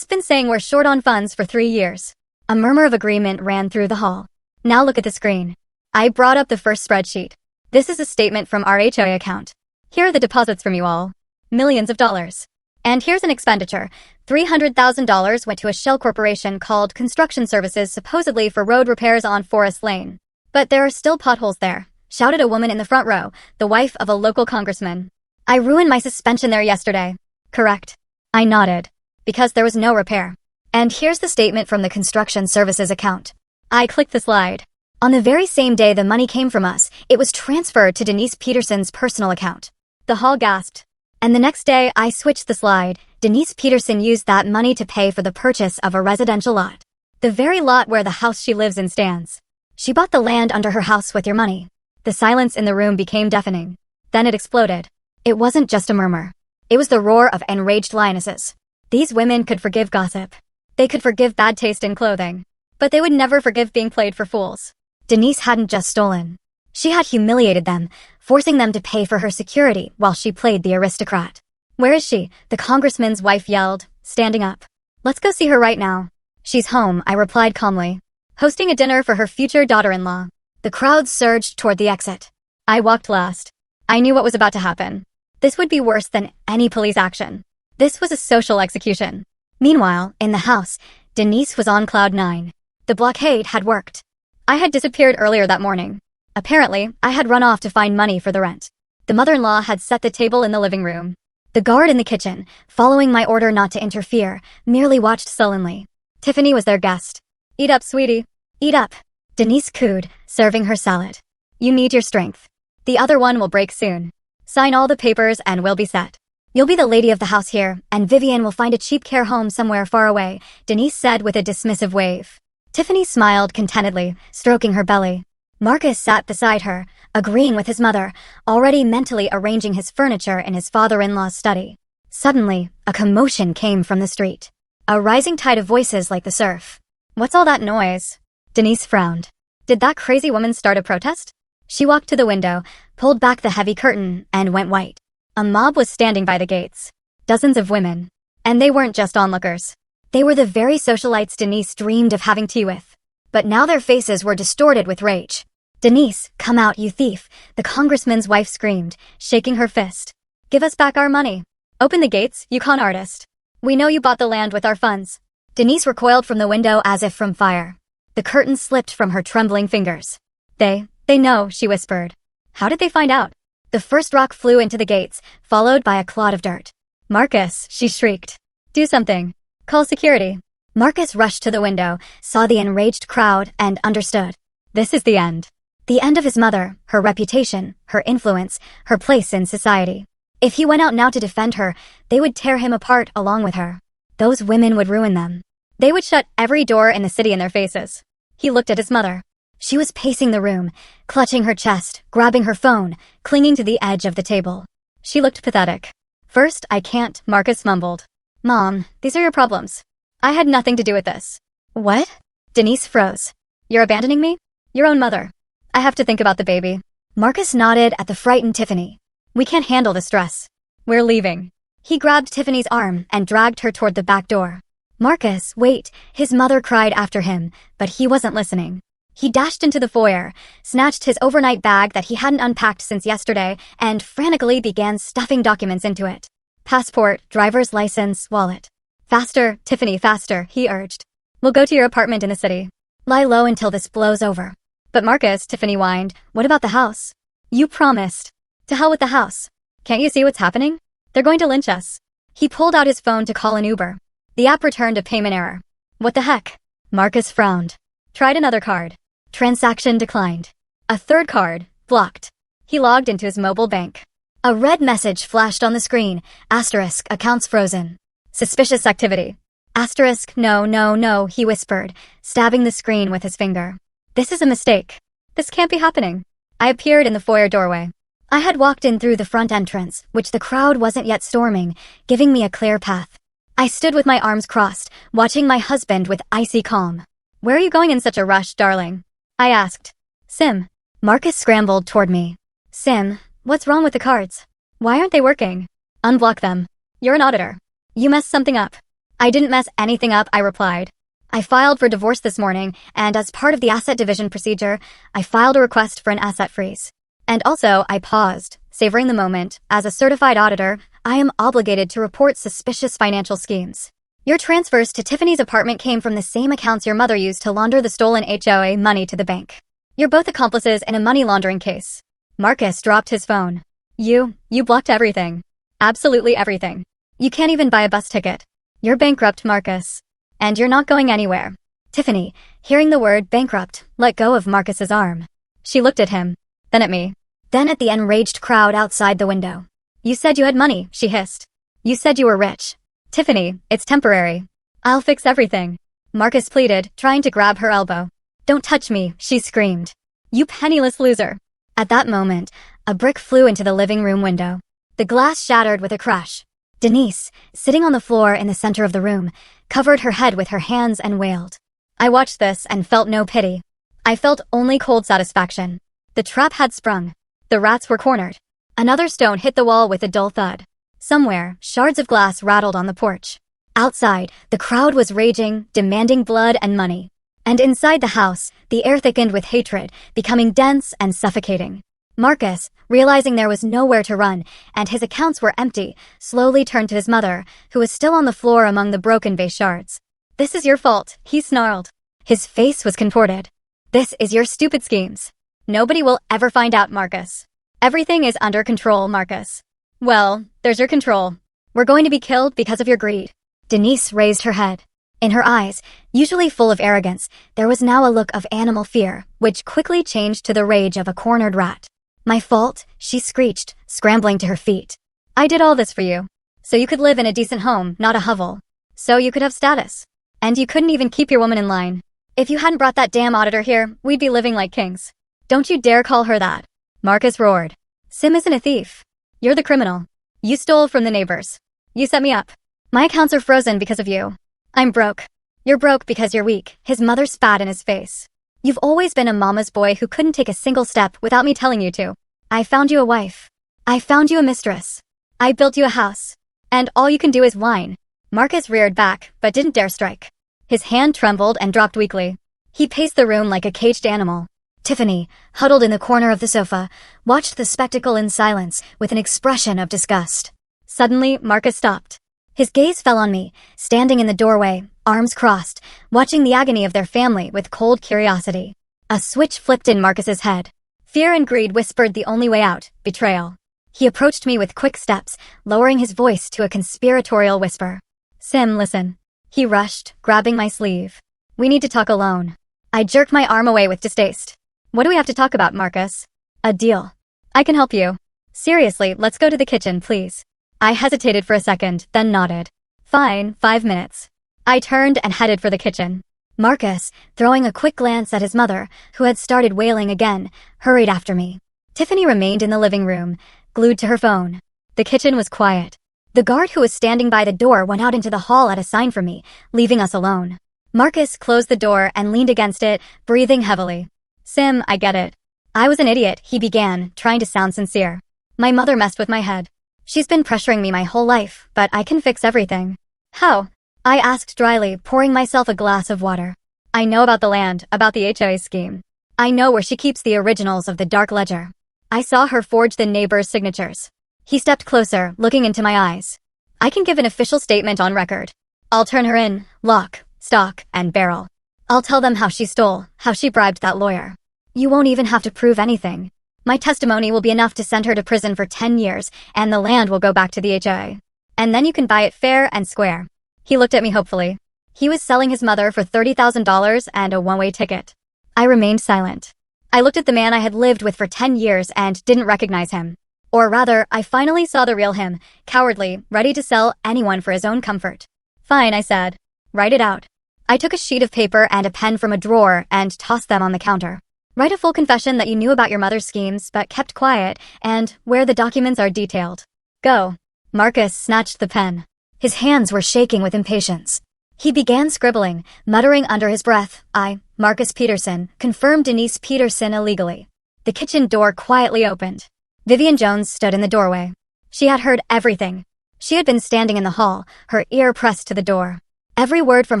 been saying we're short on funds for 3 years. A murmur of agreement ran through the hall. Now look at the screen. I brought up the first spreadsheet. This is a statement from our HOA account. Here are the deposits from you all. Millions of dollars. And here's an expenditure. $300,000 went to a shell corporation called Construction Services, supposedly for road repairs on Forest Lane. But there are still potholes there, shouted a woman in the front row, the wife of a local congressman. I ruined my suspension there yesterday. Correct. I nodded. Because there was no repair. And here's the statement from the Construction Services account. I clicked the slide. On the very same day the money came from us, it was transferred to Denise Peterson's personal account. The hall gasped. And the next day I switched the slide. Denise Peterson used that money to pay for the purchase of a residential lot. The very lot where the house she lives in stands. She bought the land under her house with your money. The silence in the room became deafening. Then it exploded. It wasn't just a murmur. It was the roar of enraged lionesses. These women could forgive gossip. They could forgive bad taste in clothing. But they would never forgive being played for fools. Denise hadn't just stolen. She had humiliated them, forcing them to pay for her security while she played the aristocrat. Where is she? The congressman's wife yelled, standing up. Let's go see her right now. She's home, I replied calmly. Hosting a dinner for her future daughter-in-law. The crowd surged toward the exit. I walked last. I knew what was about to happen. This would be worse than any police action. This was a social execution. Meanwhile, in the house, Denise was on cloud 9. The blockade had worked. I had disappeared earlier that morning. Apparently, I had run off to find money for the rent. The mother-in-law had set the table in the living room. The guard in the kitchen, following my order not to interfere, merely watched sullenly. Tiffany was their guest. Eat up, sweetie. Eat up. Denise cooed, serving her salad. You need your strength. The other one will break soon. Sign all the papers and we'll be set. You'll be the lady of the house here, and Vivian will find a cheap care home somewhere far away, Denise said with a dismissive wave. Tiffany smiled contentedly, stroking her belly. Marcus sat beside her, agreeing with his mother, already mentally arranging his furniture in his father-in-law's study. Suddenly, a commotion came from the street. A rising tide of voices like the surf. What's all that noise? Denise frowned. Did that crazy woman start a protest? She walked to the window, pulled back the heavy curtain, and went white. A mob was standing by the gates. Dozens of women. And they weren't just onlookers. They were the very socialites Denise dreamed of having tea with. But now their faces were distorted with rage. "Denise, come out, you thief," the congressman's wife screamed, shaking her fist. "Give us back our money. Open the gates, you con artist. We know you bought the land with our funds." Denise recoiled from the window as if from fire. The curtain slipped from her trembling fingers. They know," she whispered. "How did they find out?" The first rock flew into the gates, followed by a clod of dirt. "Marcus," she shrieked. "Do something. Call security." Marcus rushed to the window, saw the enraged crowd, and understood. This is the end. The end of his mother, her reputation, her influence, her place in society. If he went out now to defend her, they would tear him apart along with her. Those women would ruin them. They would shut every door in the city in their faces. He looked at his mother. She was pacing the room, clutching her chest, grabbing her phone, clinging to the edge of the table. She looked pathetic. "First, I can't," Marcus mumbled. "Mom, these are your problems. I had nothing to do with this." "What?" Denise froze. "You're abandoning me? Your own mother. I have to think about the baby." Marcus nodded at the frightened Tiffany. "We can't handle the stress. We're leaving." He grabbed Tiffany's arm and dragged her toward the back door. "Marcus, wait," his mother cried after him, but he wasn't listening. He dashed into the foyer, snatched his overnight bag that he hadn't unpacked since yesterday, and frantically began stuffing documents into it. Passport, driver's license, wallet. "Faster, Tiffany, faster," he urged. "We'll go to your apartment in the city. Lie low until this blows over." "But Marcus," Tiffany whined, "what about the house? You promised." "To hell with the house. Can't you see what's happening? They're going to lynch us." He pulled out his phone to call an Uber. The app returned a payment error. "What the heck?" Marcus frowned. Tried another card. Transaction declined. A third card, blocked. He logged into his mobile bank. A red message flashed on the screen, asterisk, accounts frozen. Suspicious activity. Asterisk, no, he whispered, stabbing the screen with his finger. This is a mistake. This can't be happening. I appeared in the foyer doorway. I had walked in through the front entrance, which the crowd wasn't yet storming, giving me a clear path. I stood with my arms crossed, watching my husband with icy calm. "Where are you going in such a rush, darling?" I asked. "Sim." Marcus scrambled toward me. "Sim, what's wrong with the cards? Why aren't they working?" "Unblock them. You're an auditor. You messed something up." "I didn't mess anything up," I replied. "I filed for divorce this morning, and as part of the asset division procedure, I filed a request for an asset freeze. And also, I paused, savoring the moment. As a certified auditor, I am obligated to report suspicious financial schemes. Your transfers to Tiffany's apartment came from the same accounts your mother used to launder the stolen HOA money to the bank. You're both accomplices in a money laundering case." Marcus dropped his phone. You blocked everything. Absolutely everything. You can't even buy a bus ticket. You're bankrupt, Marcus. And you're not going anywhere." Tiffany, hearing the word bankrupt, let go of Marcus's arm. She looked at him, then at me, then at the enraged crowd outside the window. "You said you had money," she hissed. "You said you were rich. Tiffany, it's temporary. I'll fix everything." Marcus pleaded, trying to grab her elbow. "Don't touch me," she screamed. "You penniless loser." At that moment, a brick flew into the living room window. The glass shattered with a crash. Denise, sitting on the floor in the center of the room, covered her head with her hands and wailed. I watched this and felt no pity. I felt only cold satisfaction. The trap had sprung. The rats were cornered. Another stone hit the wall with a dull thud. Somewhere, shards of glass rattled on the porch. Outside, the crowd was raging, demanding blood and money. And inside the house, the air thickened with hatred, becoming dense and suffocating. Marcus, realizing there was nowhere to run, and his accounts were empty, slowly turned to his mother, who was still on the floor among the broken vase shards. "This is your fault," he snarled. His face was contorted. "This is your stupid schemes. Nobody will ever find out, Marcus. Everything is under control, Marcus. Well, there's your control. We're going to be killed because of your greed." Denise raised her head. In her eyes, usually full of arrogance, there was now a look of animal fear, which quickly changed to the rage of a cornered rat. "My fault," she screeched, scrambling to her feet. "I did all this for you. So you could live in a decent home, not a hovel. So you could have status. And you couldn't even keep your woman in line. If you hadn't brought that damn auditor here, we'd be living like kings. Don't you dare call her that." Marcus roared. "Sim isn't a thief. You're the criminal. You stole from the neighbors. You set me up. My accounts are frozen because of you. I'm broke. You're broke because you're weak." His mother spat in his face. "You've always been a mama's boy who couldn't take a single step without me telling you to. I found you a wife. I found you a mistress. I built you a house. And all you can do is whine. Marcus reared back, but didn't dare strike. His hand trembled and dropped weakly. He paced the room like a caged animal. Tiffany, huddled in the corner of the sofa, watched the spectacle in silence with an expression of disgust. Suddenly, Marcus stopped. His gaze fell on me, standing in the doorway, arms crossed, watching the agony of their family with cold curiosity. A switch flipped in Marcus's head. Fear and greed whispered the only way out, betrayal. He approached me with quick steps, lowering his voice to a conspiratorial whisper. Sim, listen. He rushed, grabbing my sleeve. We need to talk alone. I jerked my arm away with distaste. What do we have to talk about, Marcus? A deal. I can help you. Seriously, let's go to the kitchen, please. I hesitated for a second, then nodded. Fine, 5 minutes. I turned and headed for the kitchen. Marcus, throwing a quick glance at his mother, who had started wailing again, hurried after me. Tiffany remained in the living room, glued to her phone. The kitchen was quiet. The guard who was standing by the door went out into the hall at a sign from me, leaving us alone. Marcus closed the door and leaned against it, breathing heavily. Sim, I get it. I was an idiot, he began, trying to sound sincere. My mother messed with my head. She's been pressuring me my whole life, but I can fix everything. How? I asked dryly, pouring myself a glass of water. I know about the land, about the HOA scheme. I know where she keeps the originals of the dark ledger. I saw her forge the neighbors' signatures. He stepped closer, looking into my eyes. I can give an official statement on record. I'll turn her in, lock, stock, and barrel. I'll tell them how she stole, how she bribed that lawyer. You won't even have to prove anything. My testimony will be enough to send her to prison for 10 years, and the land will go back to the HOA. And then you can buy it fair and square. He looked at me hopefully. He was selling his mother for $30,000 and a one-way ticket. I remained silent. I looked at the man I had lived with for 10 years and didn't recognize him. Or rather, I finally saw the real him, cowardly, ready to sell anyone for his own comfort. Fine, I said. Write it out. I took a sheet of paper and a pen from a drawer and tossed them on the counter. Write a full confession that you knew about your mother's schemes but kept quiet, and where the documents are detailed. Go. Marcus snatched the pen. His hands were shaking with impatience. He began scribbling, muttering under his breath, I, Marcus Peterson, confirmed Denise Peterson illegally. The kitchen door quietly opened. Vivian Jones stood in the doorway. She had heard everything. She had been standing in the hall, her ear pressed to the door. Every word from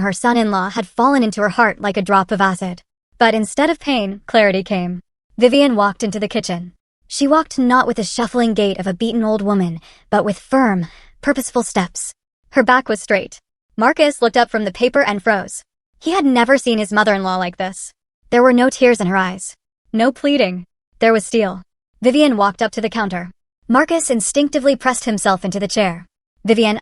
her son-in-law had fallen into her heart like a drop of acid. But instead of pain, clarity came. Vivian walked into the kitchen. She walked not with the shuffling gait of a beaten old woman, but with firm, purposeful steps. Her back was straight. Marcus looked up from the paper and froze. He had never seen his mother-in-law like this. There were no tears in her eyes. No pleading. There was steel. Vivian walked up to the counter. Marcus instinctively pressed himself into the chair. Vivian,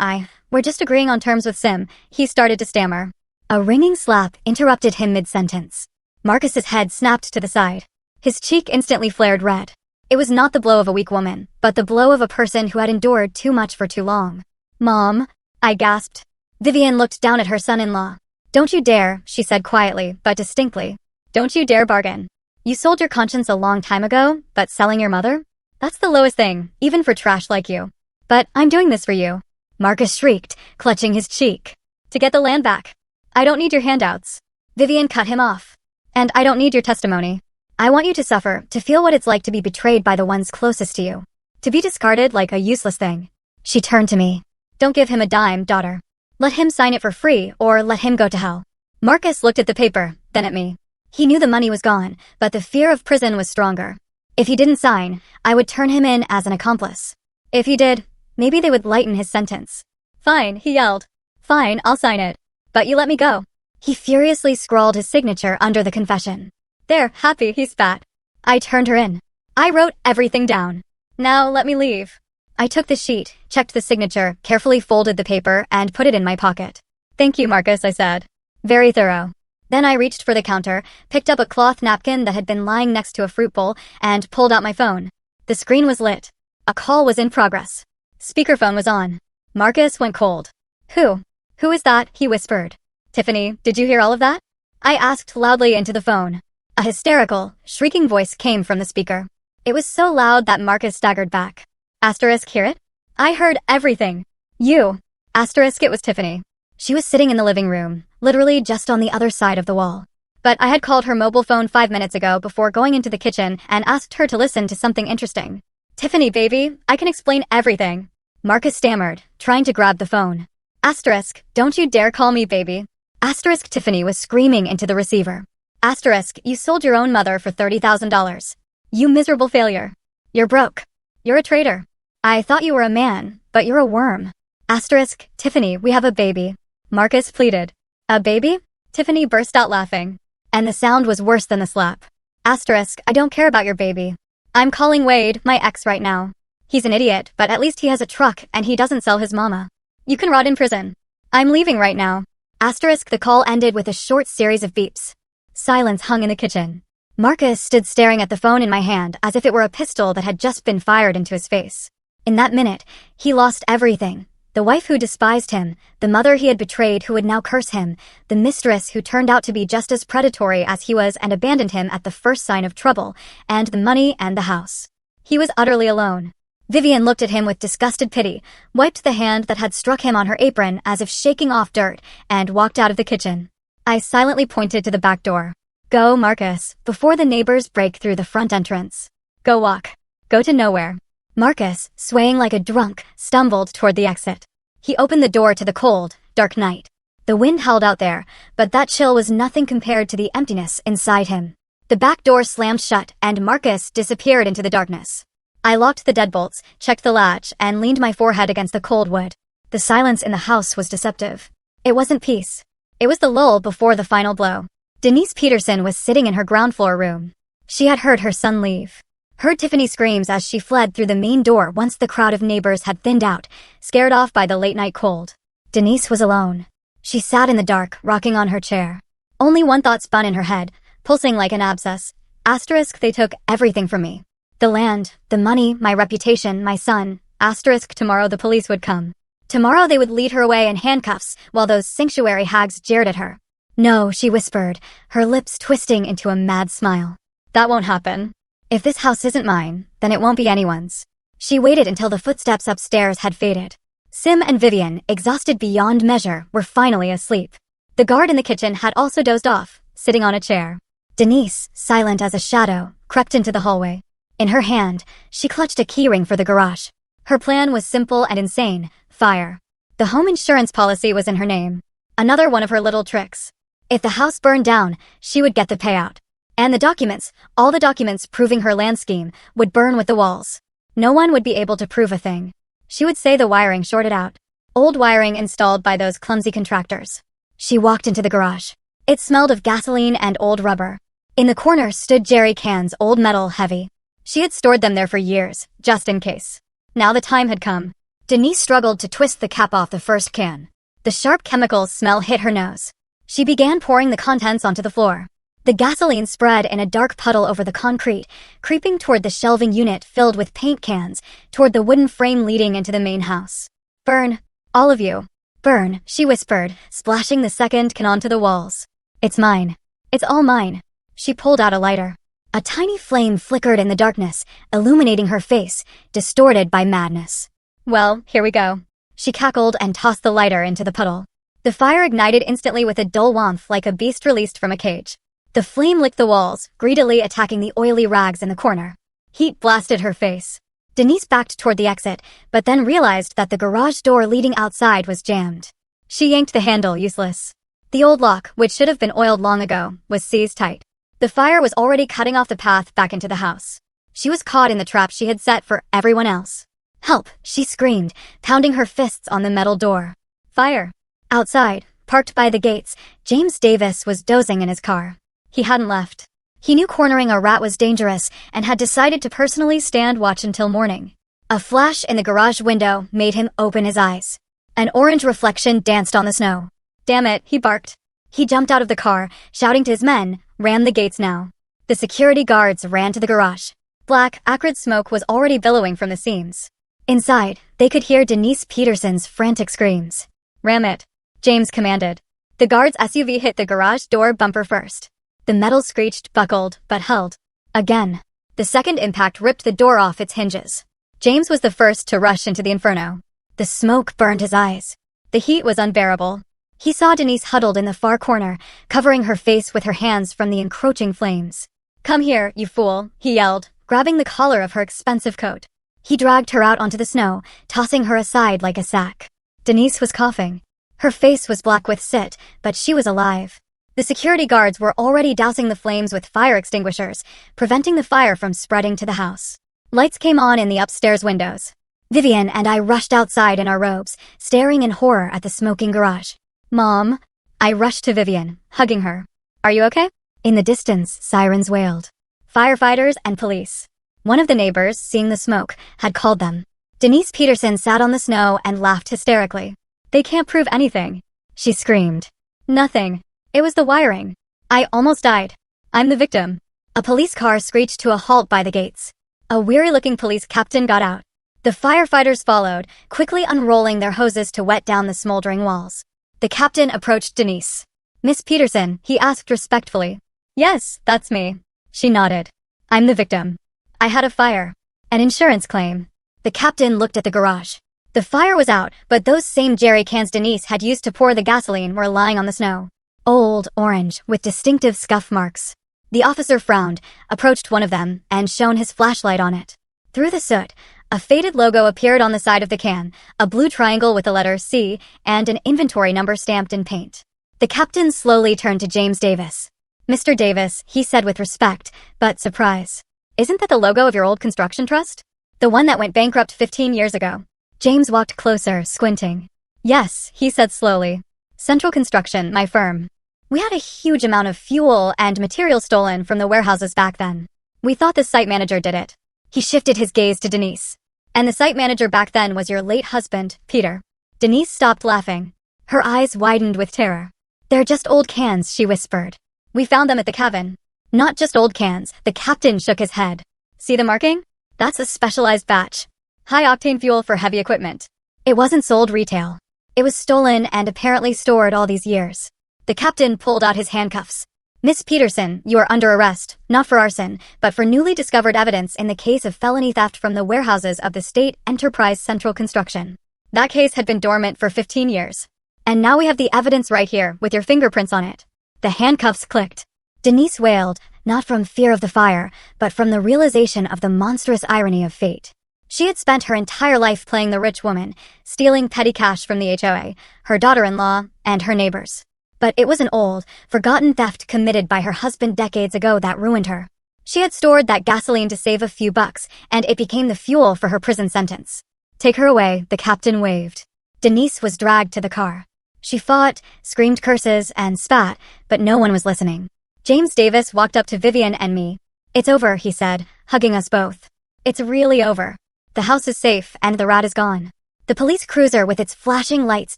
we're just agreeing on terms with Sim, he started to stammer. A ringing slap interrupted him mid-sentence. Marcus's head snapped to the side. His cheek instantly flared red. It was not the blow of a weak woman, but the blow of a person who had endured too much for too long. Mom, I gasped. Vivian looked down at her son-in-law. Don't you dare, she said quietly, but distinctly. Don't you dare bargain. You sold your conscience a long time ago, but selling your mother? That's the lowest thing, even for trash like you. But I'm doing this for you. Marcus shrieked, clutching his cheek. To get the land back. I don't need your handouts. Vivian cut him off. And I don't need your testimony. I want you to suffer, to feel what it's like to be betrayed by the ones closest to you. To be discarded like a useless thing. She turned to me. Don't give him a dime, daughter. Let him sign it for free, or let him go to hell. Marcus looked at the paper, then at me. He knew the money was gone, but the fear of prison was stronger. If he didn't sign, I would turn him in as an accomplice. If he did, maybe they would lighten his sentence. Fine, he yelled. Fine, I'll sign it. But you let me go. He furiously scrawled his signature under the confession. There, happy, he spat. I turned her in. I wrote everything down. Now let me leave. I took the sheet, checked the signature, carefully folded the paper, and put it in my pocket. Thank you, Marcus, I said. Very thorough. Then I reached for the counter, picked up a cloth napkin that had been lying next to a fruit bowl, and pulled out my phone. The screen was lit. A call was in progress. Speakerphone was on. Marcus went cold. Who? Who is that? He whispered. Tiffany, did you hear all of that? I asked loudly into the phone. A hysterical, shrieking voice came from the speaker. It was so loud that Marcus staggered back. Asterisk, hear it? I heard everything. You. Asterisk, it was Tiffany. She was sitting in the living room, literally just on the other side of the wall. But I had called her mobile phone 5 minutes ago before going into the kitchen and asked her to listen to something interesting. Tiffany, baby, I can explain everything. Marcus stammered, trying to grab the phone. Asterisk, don't you dare call me baby. Asterisk, Tiffany was screaming into the receiver. Asterisk, you sold your own mother for $30,000. You miserable failure. You're broke. You're a traitor. I thought you were a man, but you're a worm. Asterisk, Tiffany, we have a baby. Marcus pleaded. A baby? Tiffany burst out laughing. And the sound was worse than the slap. Asterisk, I don't care about your baby. I'm calling Wade, my ex, right now. He's an idiot, but at least he has a truck and he doesn't sell his mama. You can rot in prison. I'm leaving right now. Asterisk, the call ended with a short series of beeps. Silence hung in the kitchen. Marcus stood staring at the phone in my hand as if it were a pistol that had just been fired into his face. In that minute, he lost everything. The wife who despised him, the mother he had betrayed who would now curse him, the mistress who turned out to be just as predatory as he was and abandoned him at the first sign of trouble, and the money and the house. He was utterly alone. Vivian looked at him with disgusted pity, wiped the hand that had struck him on her apron as if shaking off dirt, and walked out of the kitchen. I silently pointed to the back door. Go, Marcus, before the neighbors break through the front entrance. Go walk. Go to nowhere. Marcus, swaying like a drunk, stumbled toward the exit. He opened the door to the cold, dark night. The wind howled out there, but that chill was nothing compared to the emptiness inside him. The back door slammed shut, and Marcus disappeared into the darkness. I locked the deadbolts, checked the latch, and leaned my forehead against the cold wood. The silence in the house was deceptive. It wasn't peace. It was the lull before the final blow. Denise Peterson was sitting in her ground floor room. She had heard her son leave. Heard Tiffany screams as she fled through the main door once the crowd of neighbors had thinned out, scared off by the late-night cold. Denise was alone. She sat in the dark, rocking on her chair. Only one thought spun in her head, pulsing like an abscess. Asterisk, they took everything from me. The land, the money, my reputation, my son. Asterisk, tomorrow the police would come. Tomorrow they would lead her away in handcuffs while those sanctuary hags jeered at her. No, she whispered, her lips twisting into a mad smile. That won't happen. If this house isn't mine, then it won't be anyone's. She waited until the footsteps upstairs had faded. Sim and Vivian, exhausted beyond measure, were finally asleep. The guard in the kitchen had also dozed off, sitting on a chair. Denise, silent as a shadow, crept into the hallway. In her hand, she clutched a keyring for the garage. Her plan was simple and insane: fire. The home insurance policy was in her name. Another one of her little tricks. If the house burned down, she would get the payout. And the documents, all the documents proving her land scheme, would burn with the walls. No one would be able to prove a thing. She would say the wiring shorted out. Old wiring installed by those clumsy contractors. She walked into the garage. It smelled of gasoline and old rubber. In the corner stood jerry cans, old metal, heavy. She had stored them there for years, just in case. Now the time had come. Denise struggled to twist the cap off the first can. The sharp chemical smell hit her nose. She began pouring the contents onto the floor. The gasoline spread in a dark puddle over the concrete, creeping toward the shelving unit filled with paint cans, toward the wooden frame leading into the main house. Burn, all of you. Burn, she whispered, splashing the second can onto the walls. It's mine. It's all mine. She pulled out a lighter. A tiny flame flickered in the darkness, illuminating her face, distorted by madness. Well, here we go. She cackled and tossed the lighter into the puddle. The fire ignited instantly with a dull warmth like a beast released from a cage. The flame licked the walls, greedily attacking the oily rags in the corner. Heat blasted her face. Denise backed toward the exit, but then realized that the garage door leading outside was jammed. She yanked the handle, useless. The old lock, which should have been oiled long ago, was seized tight. The fire was already cutting off the path back into the house. She was caught in the trap she had set for everyone else. Help, she screamed, pounding her fists on the metal door. Fire. Outside, parked by the gates, James Davis was dozing in his car. He hadn't left. He knew cornering a rat was dangerous and had decided to personally stand watch until morning. A flash in the garage window made him open his eyes. An orange reflection danced on the snow. Damn it, he barked. He jumped out of the car, shouting to his men, ran the gates now. The security guards ran to the garage. Black, acrid smoke was already billowing from the seams. Inside, they could hear Denise Peterson's frantic screams. Ram it, James commanded. The guard's SUV hit the garage door bumper first. The metal screeched, buckled, but held. Again. The second impact ripped the door off its hinges. James was the first to rush into the inferno. The smoke burned his eyes. The heat was unbearable. He saw Denise huddled in the far corner, covering her face with her hands from the encroaching flames. Come here, you fool, he yelled, grabbing the collar of her expensive coat. He dragged her out onto the snow, tossing her aside like a sack. Denise was coughing. Her face was black with soot, but she was alive. The security guards were already dousing the flames with fire extinguishers, preventing the fire from spreading to the house. Lights came on in the upstairs windows. Vivian and I rushed outside in our robes, staring in horror at the smoking garage. "Mom!" I rushed to Vivian, hugging her. "Are you okay?" In the distance, sirens wailed. Firefighters and police. One of the neighbors, seeing the smoke, had called them. Denise Peterson sat on the snow and laughed hysterically. "They can't prove anything," she screamed. "Nothing. It was the wiring. I almost died. I'm the victim." A police car screeched to a halt by the gates. A weary-looking police captain got out. The firefighters followed, quickly unrolling their hoses to wet down the smoldering walls. The captain approached Denise. "Miss Peterson," he asked respectfully. "Yes, that's me." She nodded. "I'm the victim. I had a fire. An insurance claim." The captain looked at the garage. The fire was out, but those same jerry cans Denise had used to pour the gasoline were lying on the snow. Old, orange, with distinctive scuff marks. The officer frowned, approached one of them, and shone his flashlight on it. Through the soot, a faded logo appeared on the side of the can, a blue triangle with the letter C, and an inventory number stamped in paint. The captain slowly turned to James Davis. "Mr. Davis," he said with respect, but surprise. "Isn't that the logo of your old construction trust? The one that went bankrupt 15 years ago?" James walked closer, squinting. "Yes," he said slowly. "Central Construction, my firm. We had a huge amount of fuel and material stolen from the warehouses back then. We thought the site manager did it." He shifted his gaze to Denise. "And the site manager back then was your late husband, Peter." Denise stopped laughing. Her eyes widened with terror. "They're just old cans," she whispered. "We found them at the cabin." "Not just old cans," the captain shook his head. "See the marking? That's a specialized batch. High-octane fuel for heavy equipment. It wasn't sold retail. It was stolen and apparently stored all these years." The captain pulled out his handcuffs. "Miss Peterson, you are under arrest, not for arson, but for newly discovered evidence in the case of felony theft from the warehouses of the State Enterprise Central Construction. That case had been dormant for 15 years. And now we have the evidence right here, with your fingerprints on it." The handcuffs clicked. Denise wailed, not from fear of the fire, but from the realization of the monstrous irony of fate. She had spent her entire life playing the rich woman, stealing petty cash from the HOA, her daughter-in-law, and her neighbors. But it was an old, forgotten theft committed by her husband decades ago that ruined her. She had stored that gasoline to save a few bucks, and it became the fuel for her prison sentence. "Take her away," the captain waved. Denise was dragged to the car. She fought, screamed curses, and spat, but no one was listening. James Davis walked up to Vivian and me. "It's over," he said, hugging us both. "It's really over. The house is safe, and the rat is gone." The police cruiser with its flashing lights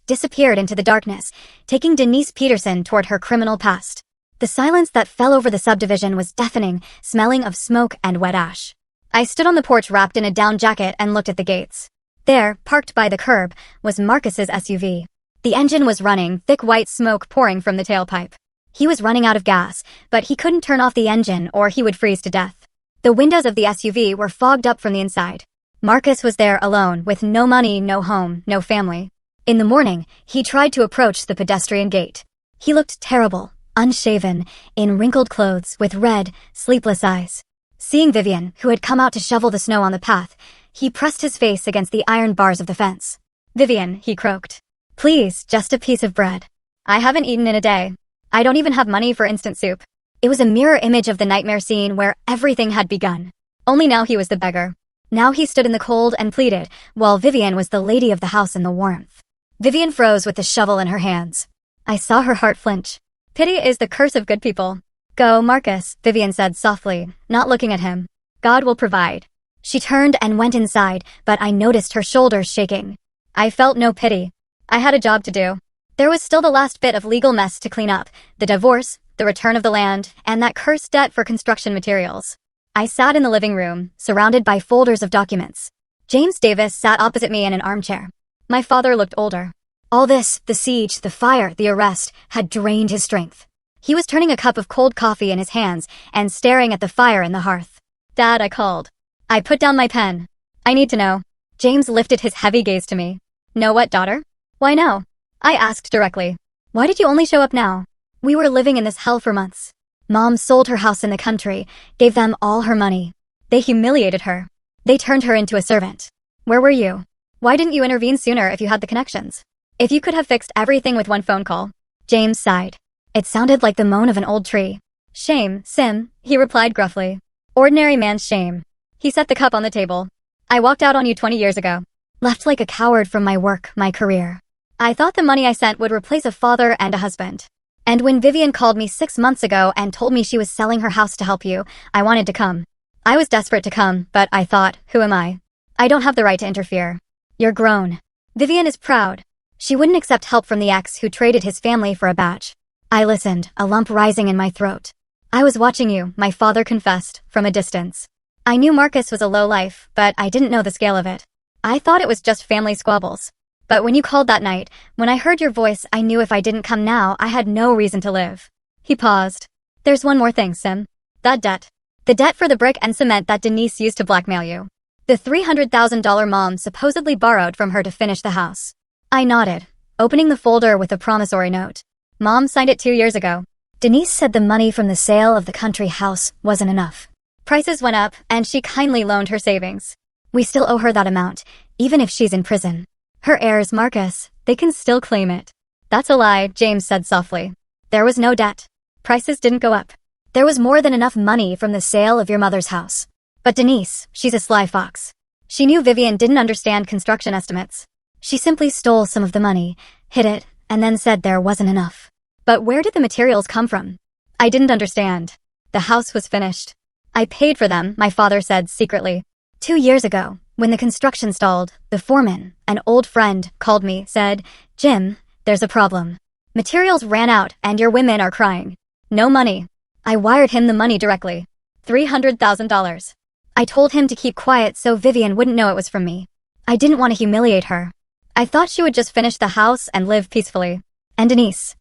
disappeared into the darkness, taking Denise Peterson toward her criminal past. The silence that fell over the subdivision was deafening, smelling of smoke and wet ash. I stood on the porch wrapped in a down jacket and looked at the gates. There, parked by the curb, was Marcus's SUV. The engine was running, thick white smoke pouring from the tailpipe. He was running out of gas, but he couldn't turn off the engine or he would freeze to death. The windows of the SUV were fogged up from the inside. Marcus was there alone, with no money, no home, no family. In the morning, he tried to approach the pedestrian gate. He looked terrible, unshaven, in wrinkled clothes, with red, sleepless eyes. Seeing Vivian, who had come out to shovel the snow on the path, he pressed his face against the iron bars of the fence. "Vivian," he croaked. "Please, just a piece of bread. I haven't eaten in a day. I don't even have money for instant soup." It was a mirror image of the nightmare scene where everything had begun. Only now he was the beggar. Now he stood in the cold and pleaded, while Vivian was the lady of the house in the warmth. Vivian froze with the shovel in her hands. I saw her heart flinch. "Pity is the curse of good people." "Go, Marcus," Vivian said softly, not looking at him. "God will provide." She turned and went inside, but I noticed her shoulders shaking. I felt no pity. I had a job to do. There was still the last bit of legal mess to clean up, the divorce, the return of the land, and that cursed debt for construction materials. I sat in the living room, surrounded by folders of documents. James Davis sat opposite me in an armchair. My father looked older. All this, the siege, the fire, the arrest, had drained his strength. He was turning a cup of cold coffee in his hands and staring at the fire in the hearth. "Dad," I called. I put down my pen. "I need to know." James lifted his heavy gaze to me. "Know what, daughter?" "Why no?" I asked directly. "Why did you only show up now? We were living in this hell for months. Mom sold her house in the country, gave them all her money. They humiliated her. They turned her into a servant. Where were you? Why didn't you intervene sooner if you had the connections? If you could have fixed everything with one phone call. James sighed. It sounded like the moan of an old tree. Shame, Sim, he replied gruffly. Ordinary man's shame. He set the cup on the table. I walked out on you 20 years ago. Left like a coward from my work, my career. I thought the money I sent would replace a father and a husband. And when Vivian called me 6 months ago and told me she was selling her house to help you, I wanted to come. I was desperate to come, but I thought, who am I? I don't have the right to interfere. You're grown. Vivian is proud. She wouldn't accept help from the ex who traded his family for a batch. I listened, a lump rising in my throat. I was watching you, my father confessed, from a distance. I knew Marcus was a lowlife, but I didn't know the scale of it. I thought it was just family squabbles. But when you called that night, when I heard your voice, I knew if I didn't come now, I had no reason to live. He paused. There's one more thing, Sim. That debt. The debt for the brick and cement that Denise used to blackmail you. The $300,000 Mom supposedly borrowed from her to finish the house. I nodded, opening the folder with a promissory note. Mom signed it 2 years ago. Denise said the money from the sale of the country house wasn't enough. Prices went up, and she kindly loaned her savings. We still owe her that amount, even if she's in prison. Her heirs, Marcus, they can still claim it. That's a lie, James said softly. There was no debt. Prices didn't go up. There was more than enough money from the sale of your mother's house. But Denise, she's a sly fox. She knew Vivian didn't understand construction estimates. She simply stole some of the money, hid it, and then said there wasn't enough. But where did the materials come from? I didn't understand. The house was finished. I paid for them, my father said secretly. 2 years ago, when the construction stalled, the foreman, an old friend, called me, said, Jim, there's a problem. Materials ran out and your women are crying. No money. I wired him the money directly. $300,000. I told him to keep quiet so Vivian wouldn't know it was from me. I didn't want to humiliate her. I thought she would just finish the house and live peacefully. And Denise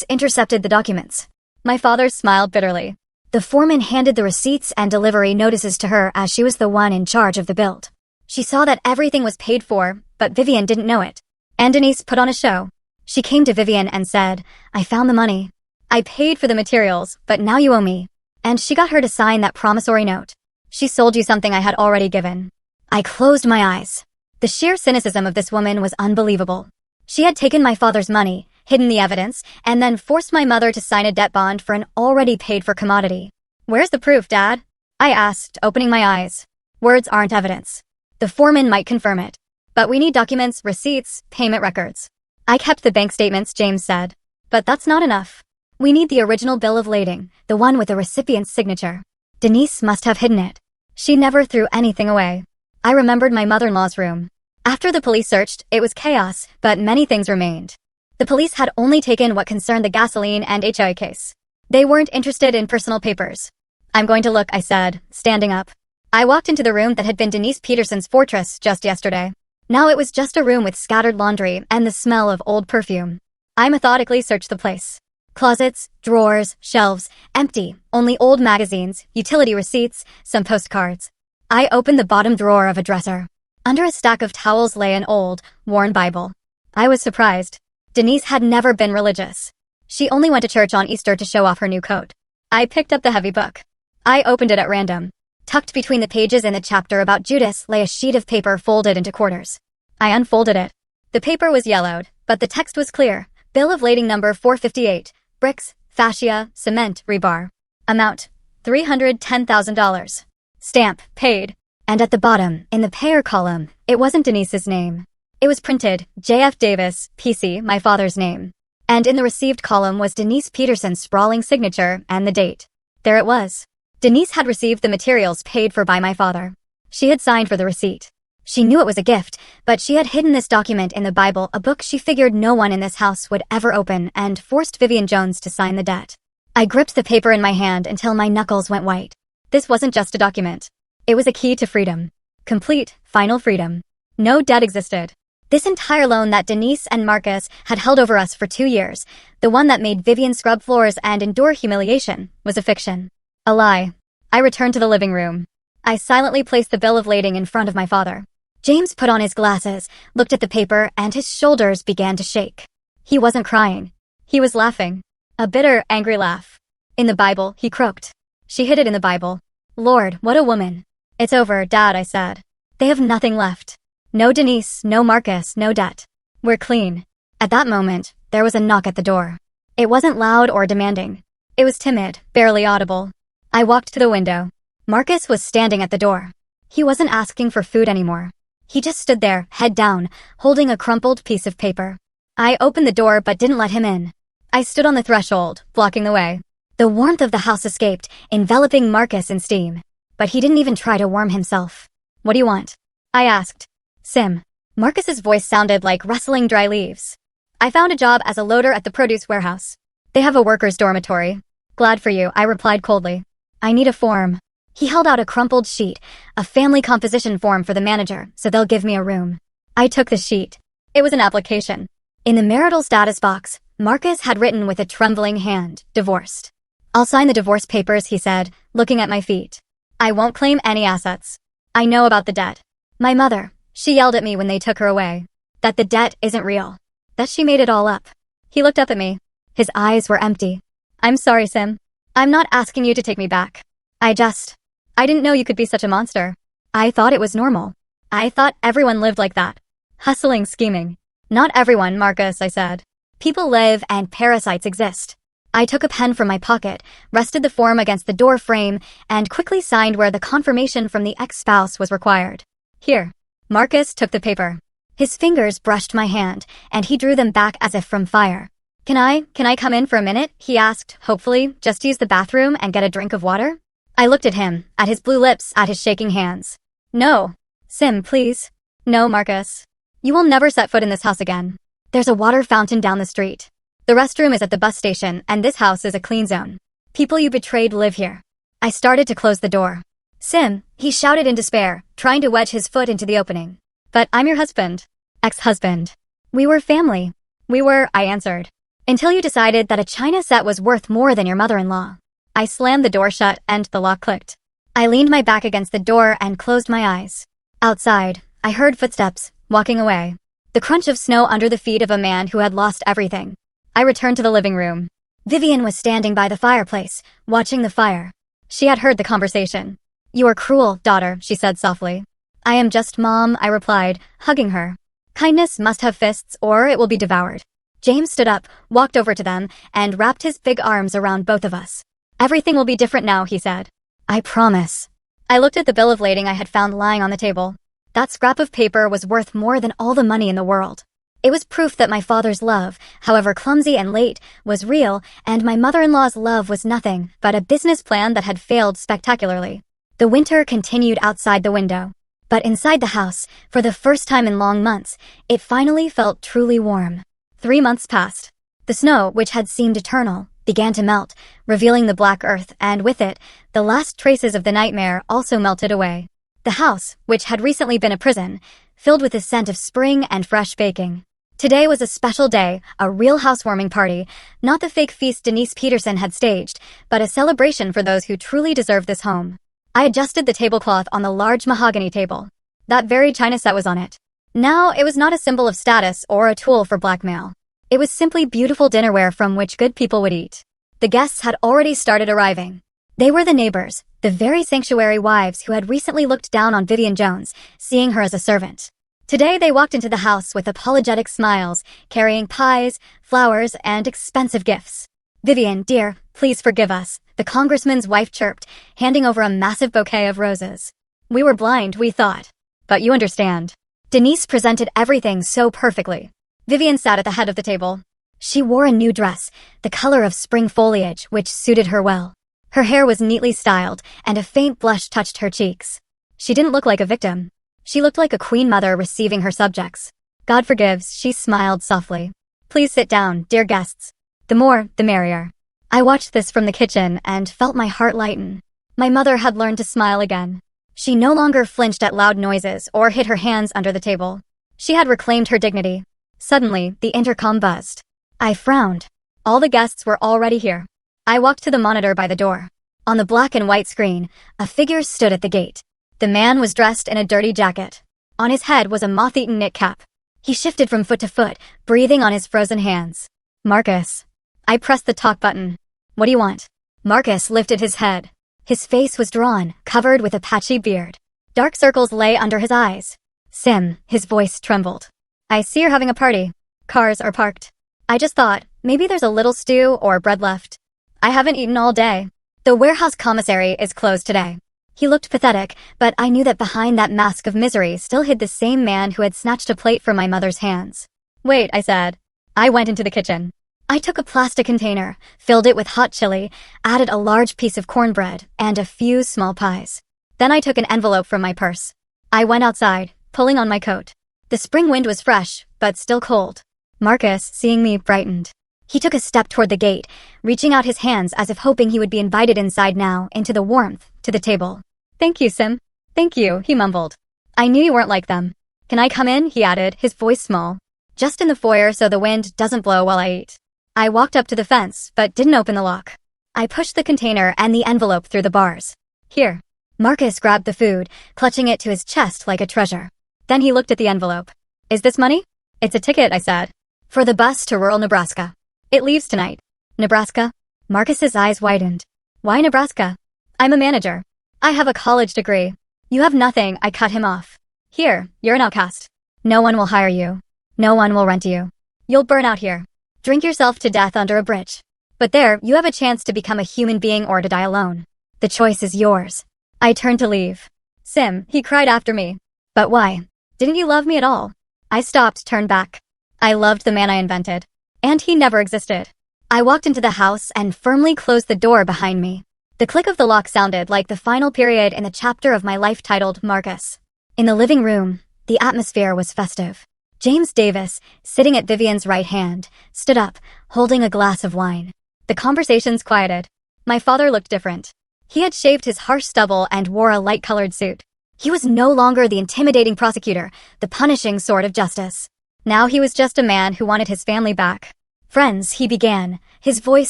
intercepted the documents. My father smiled bitterly. The foreman handed the receipts and delivery notices to her as she was the one in charge of the build. She saw that everything was paid for, but Vivian didn't know it. And Denise put on a show. She came to Vivian and said, I found the money. I paid for the materials, but now you owe me. And she got her to sign that promissory note. She sold you something I had already given. I closed my eyes. The sheer cynicism of this woman was unbelievable. She had taken my father's money, hidden the evidence, and then forced my mother to sign a debt bond for an already paid-for commodity. Where's the proof, Dad? I asked, opening my eyes. Words aren't evidence. The foreman might confirm it. But we need documents, receipts, payment records. I kept the bank statements, James said. But that's not enough. We need the original bill of lading, the one with the recipient's signature. Denise must have hidden it. She never threw anything away. I remembered my mother-in-law's room. After the police searched, it was chaos, but many things remained. The police had only taken what concerned the gasoline and HI case. They weren't interested in personal papers. I'm going to look, I said, standing up. I walked into the room that had been Denise Peterson's fortress just yesterday. Now it was just a room with scattered laundry and the smell of old perfume. I methodically searched the place. Closets, drawers, shelves, empty, only old magazines, utility receipts, some postcards. I opened the bottom drawer of a dresser. Under a stack of towels lay an old, worn Bible. I was surprised. Denise had never been religious. She only went to church on Easter to show off her new coat. I picked up the heavy book. I opened it at random. Tucked between the pages in the chapter about Judas lay a sheet of paper folded into quarters. I unfolded it. The paper was yellowed, but the text was clear. Bill of lading number 458. Bricks, fascia, cement, rebar. Amount, $310,000. Stamp, paid. And at the bottom, in the payer column, it wasn't Denise's name. It was printed, J.F. Davis, P.C., my father's name. And in the received column was Denise Peterson's sprawling signature and the date. There it was. Denise had received the materials paid for by my father. She had signed for the receipt. She knew it was a gift, but she had hidden this document in the Bible, a book she figured no one in this house would ever open, and forced Vivian Jones to sign the debt. I gripped the paper in my hand until my knuckles went white. This wasn't just a document. It was a key to freedom. Complete, final freedom. No debt existed. This entire loan that Denise and Marcus had held over us for 2 years, the one that made Vivian scrub floors and endure humiliation, was a fiction. A lie. I returned to the living room. I silently placed the bill of lading in front of my father. James put on his glasses, looked at the paper, and his shoulders began to shake. He wasn't crying. He was laughing. A bitter, angry laugh. In the Bible, he croaked. She hid it in the Bible. Lord, what a woman. It's over, Dad, I said. They have nothing left. No Denise, no Marcus, no debt. We're clean. At that moment, there was a knock at the door. It wasn't loud or demanding. It was timid, barely audible. I walked to the window. Marcus was standing at the door. He wasn't asking for food anymore. He just stood there, head down, holding a crumpled piece of paper. I opened the door but didn't let him in. I stood on the threshold, blocking the way. The warmth of the house escaped, enveloping Marcus in steam. But he didn't even try to warm himself. What do you want? I asked. Sim. Marcus's voice sounded like rustling dry leaves. I found a job as a loader at the produce warehouse. They have a workers' dormitory. Glad for you, I replied coldly. I need a form. He held out a crumpled sheet, a family composition form for the manager, so they'll give me a room. I took the sheet. It was an application. In the marital status box, Marcus had written with a trembling hand, divorced. I'll sign the divorce papers, he said, looking at my feet. I won't claim any assets. I know about the debt. My mother, she yelled at me when they took her away. That the debt isn't real. That she made it all up. He looked up at me. His eyes were empty. I'm sorry, Sim. I'm not asking you to take me back. I didn't know you could be such a monster. I thought it was normal. I thought everyone lived like that. Hustling, scheming. Not everyone, Marcus, I said. People live and parasites exist. I took a pen from my pocket, rested the form against the door frame, and quickly signed where the confirmation from the ex-spouse was required. Here. Marcus took the paper. His fingers brushed my hand, and he drew them back as if from fire. Can I come in for a minute? He asked, hopefully, just use the bathroom and get a drink of water? I looked at him, at his blue lips, at his shaking hands. No. Sim, please. No, Marcus. You will never set foot in this house again. There's a water fountain down the street. The restroom is at the bus station, and this house is a clean zone. People you betrayed live here. I started to close the door. Sim, he shouted in despair, trying to wedge his foot into the opening. But I'm your husband. Ex-husband. We were family. I answered. Until you decided that a china set was worth more than your mother-in-law. I slammed the door shut and the lock clicked. I leaned my back against the door and closed my eyes. Outside, I heard footsteps, walking away. The crunch of snow under the feet of a man who had lost everything. I returned to the living room. Vivian was standing by the fireplace, watching the fire. She had heard the conversation. You are cruel, daughter, she said softly. I am just Mom, I replied, hugging her. Kindness must have fists or it will be devoured. James stood up, walked over to them, and wrapped his big arms around both of us. Everything will be different now, he said. I promise. I looked at the bill of lading I had found lying on the table. That scrap of paper was worth more than all the money in the world. It was proof that my father's love, however clumsy and late, was real, and my mother-in-law's love was nothing but a business plan that had failed spectacularly. The winter continued outside the window. But inside the house, for the first time in long months, it finally felt truly warm. 3 months passed. The snow, which had seemed eternal, began to melt, revealing the black earth, and with it, the last traces of the nightmare also melted away. The house, which had recently been a prison, filled with the scent of spring and fresh baking. Today was a special day, a real housewarming party, not the fake feast Denise Peterson had staged, but a celebration for those who truly deserved this home. I adjusted the tablecloth on the large mahogany table. That very china set was on it. Now, it was not a symbol of status or a tool for blackmail. It was simply beautiful dinnerware from which good people would eat. The guests had already started arriving. They were the neighbors, the very sanctuary wives who had recently looked down on Vivian Jones, seeing her as a servant. Today they walked into the house with apologetic smiles, carrying pies, flowers, and expensive gifts. Vivian, dear, please forgive us, the congressman's wife chirped, handing over a massive bouquet of roses. We were blind, we thought. But you understand. Denise presented everything so perfectly. Vivian sat at the head of the table. She wore a new dress, the color of spring foliage, which suited her well. Her hair was neatly styled, and a faint blush touched her cheeks. She didn't look like a victim. She looked like a queen mother receiving her subjects. God forgives, she smiled softly. Please sit down, dear guests. The more, the merrier. I watched this from the kitchen and felt my heart lighten. My mother had learned to smile again. She no longer flinched at loud noises or hid her hands under the table. She had reclaimed her dignity. Suddenly, the intercom buzzed. I frowned. All the guests were already here. I walked to the monitor by the door. On the black and white screen, a figure stood at the gate. The man was dressed in a dirty jacket. On his head was a moth-eaten knit cap. He shifted from foot to foot, breathing on his frozen hands. Marcus. I pressed the talk button. What do you want? Marcus lifted his head. His face was drawn, covered with a patchy beard. Dark circles lay under his eyes. Sim, his voice trembled. I see you're having a party. Cars are parked. I just thought, maybe there's a little stew or bread left. I haven't eaten all day. The warehouse commissary is closed today. He looked pathetic, but I knew that behind that mask of misery still hid the same man who had snatched a plate from my mother's hands. Wait, I said. I went into the kitchen. I took a plastic container, filled it with hot chili, added a large piece of cornbread, and a few small pies. Then I took an envelope from my purse. I went outside, pulling on my coat. The spring wind was fresh, but still cold. Marcus, seeing me, brightened. He took a step toward the gate, reaching out his hands as if hoping he would be invited inside now, into the warmth, to the table. Thank you, Sim. Thank you, he mumbled. I knew you weren't like them. Can I come in, he added, his voice small. Just in the foyer so the wind doesn't blow while I eat. I walked up to the fence, but didn't open the lock. I pushed the container and the envelope through the bars. Here. Marcus grabbed the food, clutching it to his chest like a treasure. Then he looked at the envelope. Is this money? It's a ticket, I said. For the bus to rural Nebraska. It leaves tonight. Nebraska? Marcus's eyes widened. Why Nebraska? I'm a manager. I have a college degree. You have nothing, I cut him off. Here, you're an outcast. No one will hire you. No one will rent you. You'll burn out here. Drink yourself to death under a bridge. But there, you have a chance to become a human being or to die alone. The choice is yours. I turned to leave. Sim, he cried after me. But why? Didn't you love me at all? I stopped, turned back. I loved the man I invented. And he never existed. I walked into the house and firmly closed the door behind me. The click of the lock sounded like the final period in the chapter of my life titled Marcus. In the living room, the atmosphere was festive. James Davis, sitting at Vivian's right hand, stood up, holding a glass of wine. The conversations quieted. My father looked different. He had shaved his harsh stubble and wore a light-colored suit. He was no longer the intimidating prosecutor, the punishing sword of justice. Now he was just a man who wanted his family back. Friends, he began, his voice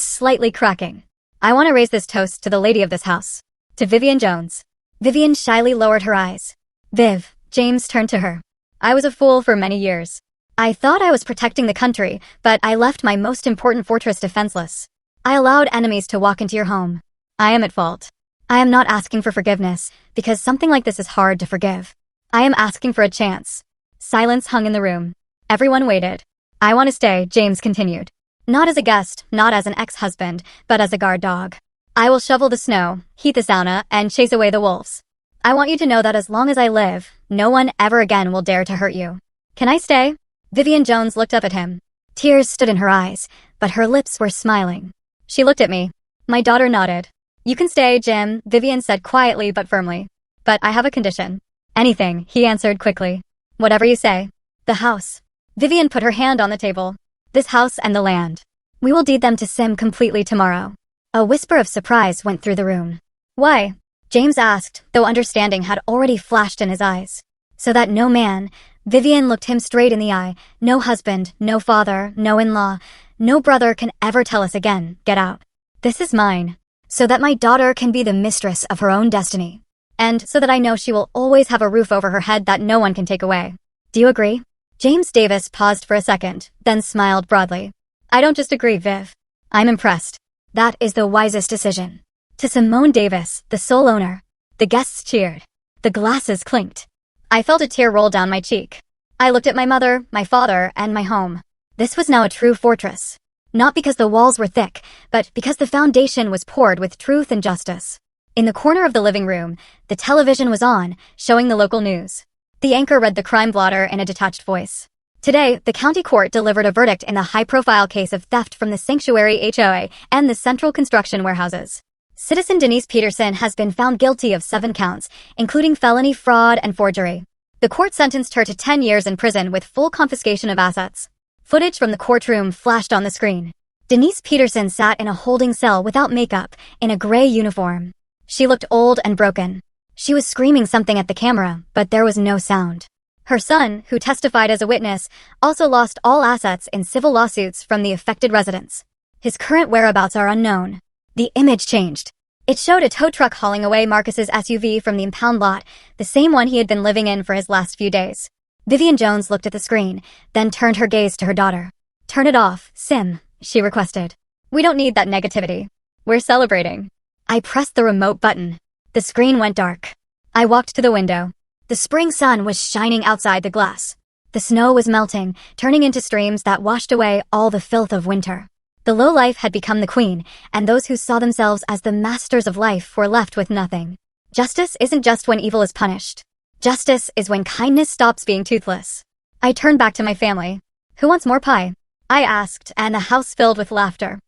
slightly cracking. I want to raise this toast to the lady of this house. To Vivian Jones. Vivian shyly lowered her eyes. Viv, James turned to her. I was a fool for many years. I thought I was protecting the country, but I left my most important fortress defenseless. I allowed enemies to walk into your home. I am at fault. I am not asking for forgiveness, because something like this is hard to forgive. I am asking for a chance. Silence hung in the room. Everyone waited. I want to stay, James continued. Not as a guest, not as an ex-husband, but as a guard dog. I will shovel the snow, heat the sauna, and chase away the wolves. I want you to know that as long as I live, no one ever again will dare to hurt you. Can I stay? Vivian Jones looked up at him. Tears stood in her eyes, but her lips were smiling. She looked at me. My daughter nodded. You can stay, Jim, Vivian said quietly but firmly. But I have a condition. Anything, he answered quickly. Whatever you say. The house. Vivian put her hand on the table. This house and the land. We will deed them to Sim completely tomorrow. A whisper of surprise went through the room. Why? James asked, though understanding had already flashed in his eyes. So that no man, Vivian looked him straight in the eye, no husband, no father, no in-law, no brother can ever tell us again, get out. This is mine. So that my daughter can be the mistress of her own destiny. And so that I know she will always have a roof over her head that no one can take away. Do you agree? James Davis paused for a second, then smiled broadly. I don't just agree, Viv. I'm impressed. That is the wisest decision. To Simone Davis, the sole owner. The guests cheered. The glasses clinked. I felt a tear roll down my cheek. I looked at my mother, my father, and my home. This was now a true fortress. Not because the walls were thick, but because the foundation was poured with truth and justice. In the corner of the living room, the television was on, showing the local news. The anchor read the crime blotter in a detached voice. Today, the county court delivered a verdict in the high-profile case of theft from the Sanctuary HOA and the Central Construction warehouses. Citizen Denise Peterson has been found guilty of 7 counts, including felony fraud and forgery. The court sentenced her to 10 years in prison with full confiscation of assets. Footage from the courtroom flashed on the screen. Denise Peterson sat in a holding cell without makeup, in a gray uniform. She looked old and broken. She was screaming something at the camera, but there was no sound. Her son, who testified as a witness, also lost all assets in civil lawsuits from the affected residents. His current whereabouts are unknown. The image changed. It showed a tow truck hauling away Marcus's SUV from the impound lot, the same one he had been living in for his last few days. Vivian Jones looked at the screen, then turned her gaze to her daughter. Turn it off, Sim, she requested. We don't need that negativity. We're celebrating. I pressed the remote button. The screen went dark. I walked to the window. The spring sun was shining outside the glass. The snow was melting, turning into streams that washed away all the filth of winter. The lowlife had become the queen, and those who saw themselves as the masters of life were left with nothing. Justice isn't just when evil is punished. Justice is when kindness stops being toothless. I turned back to my family. "Who wants more pie?" I asked, and the house filled with laughter.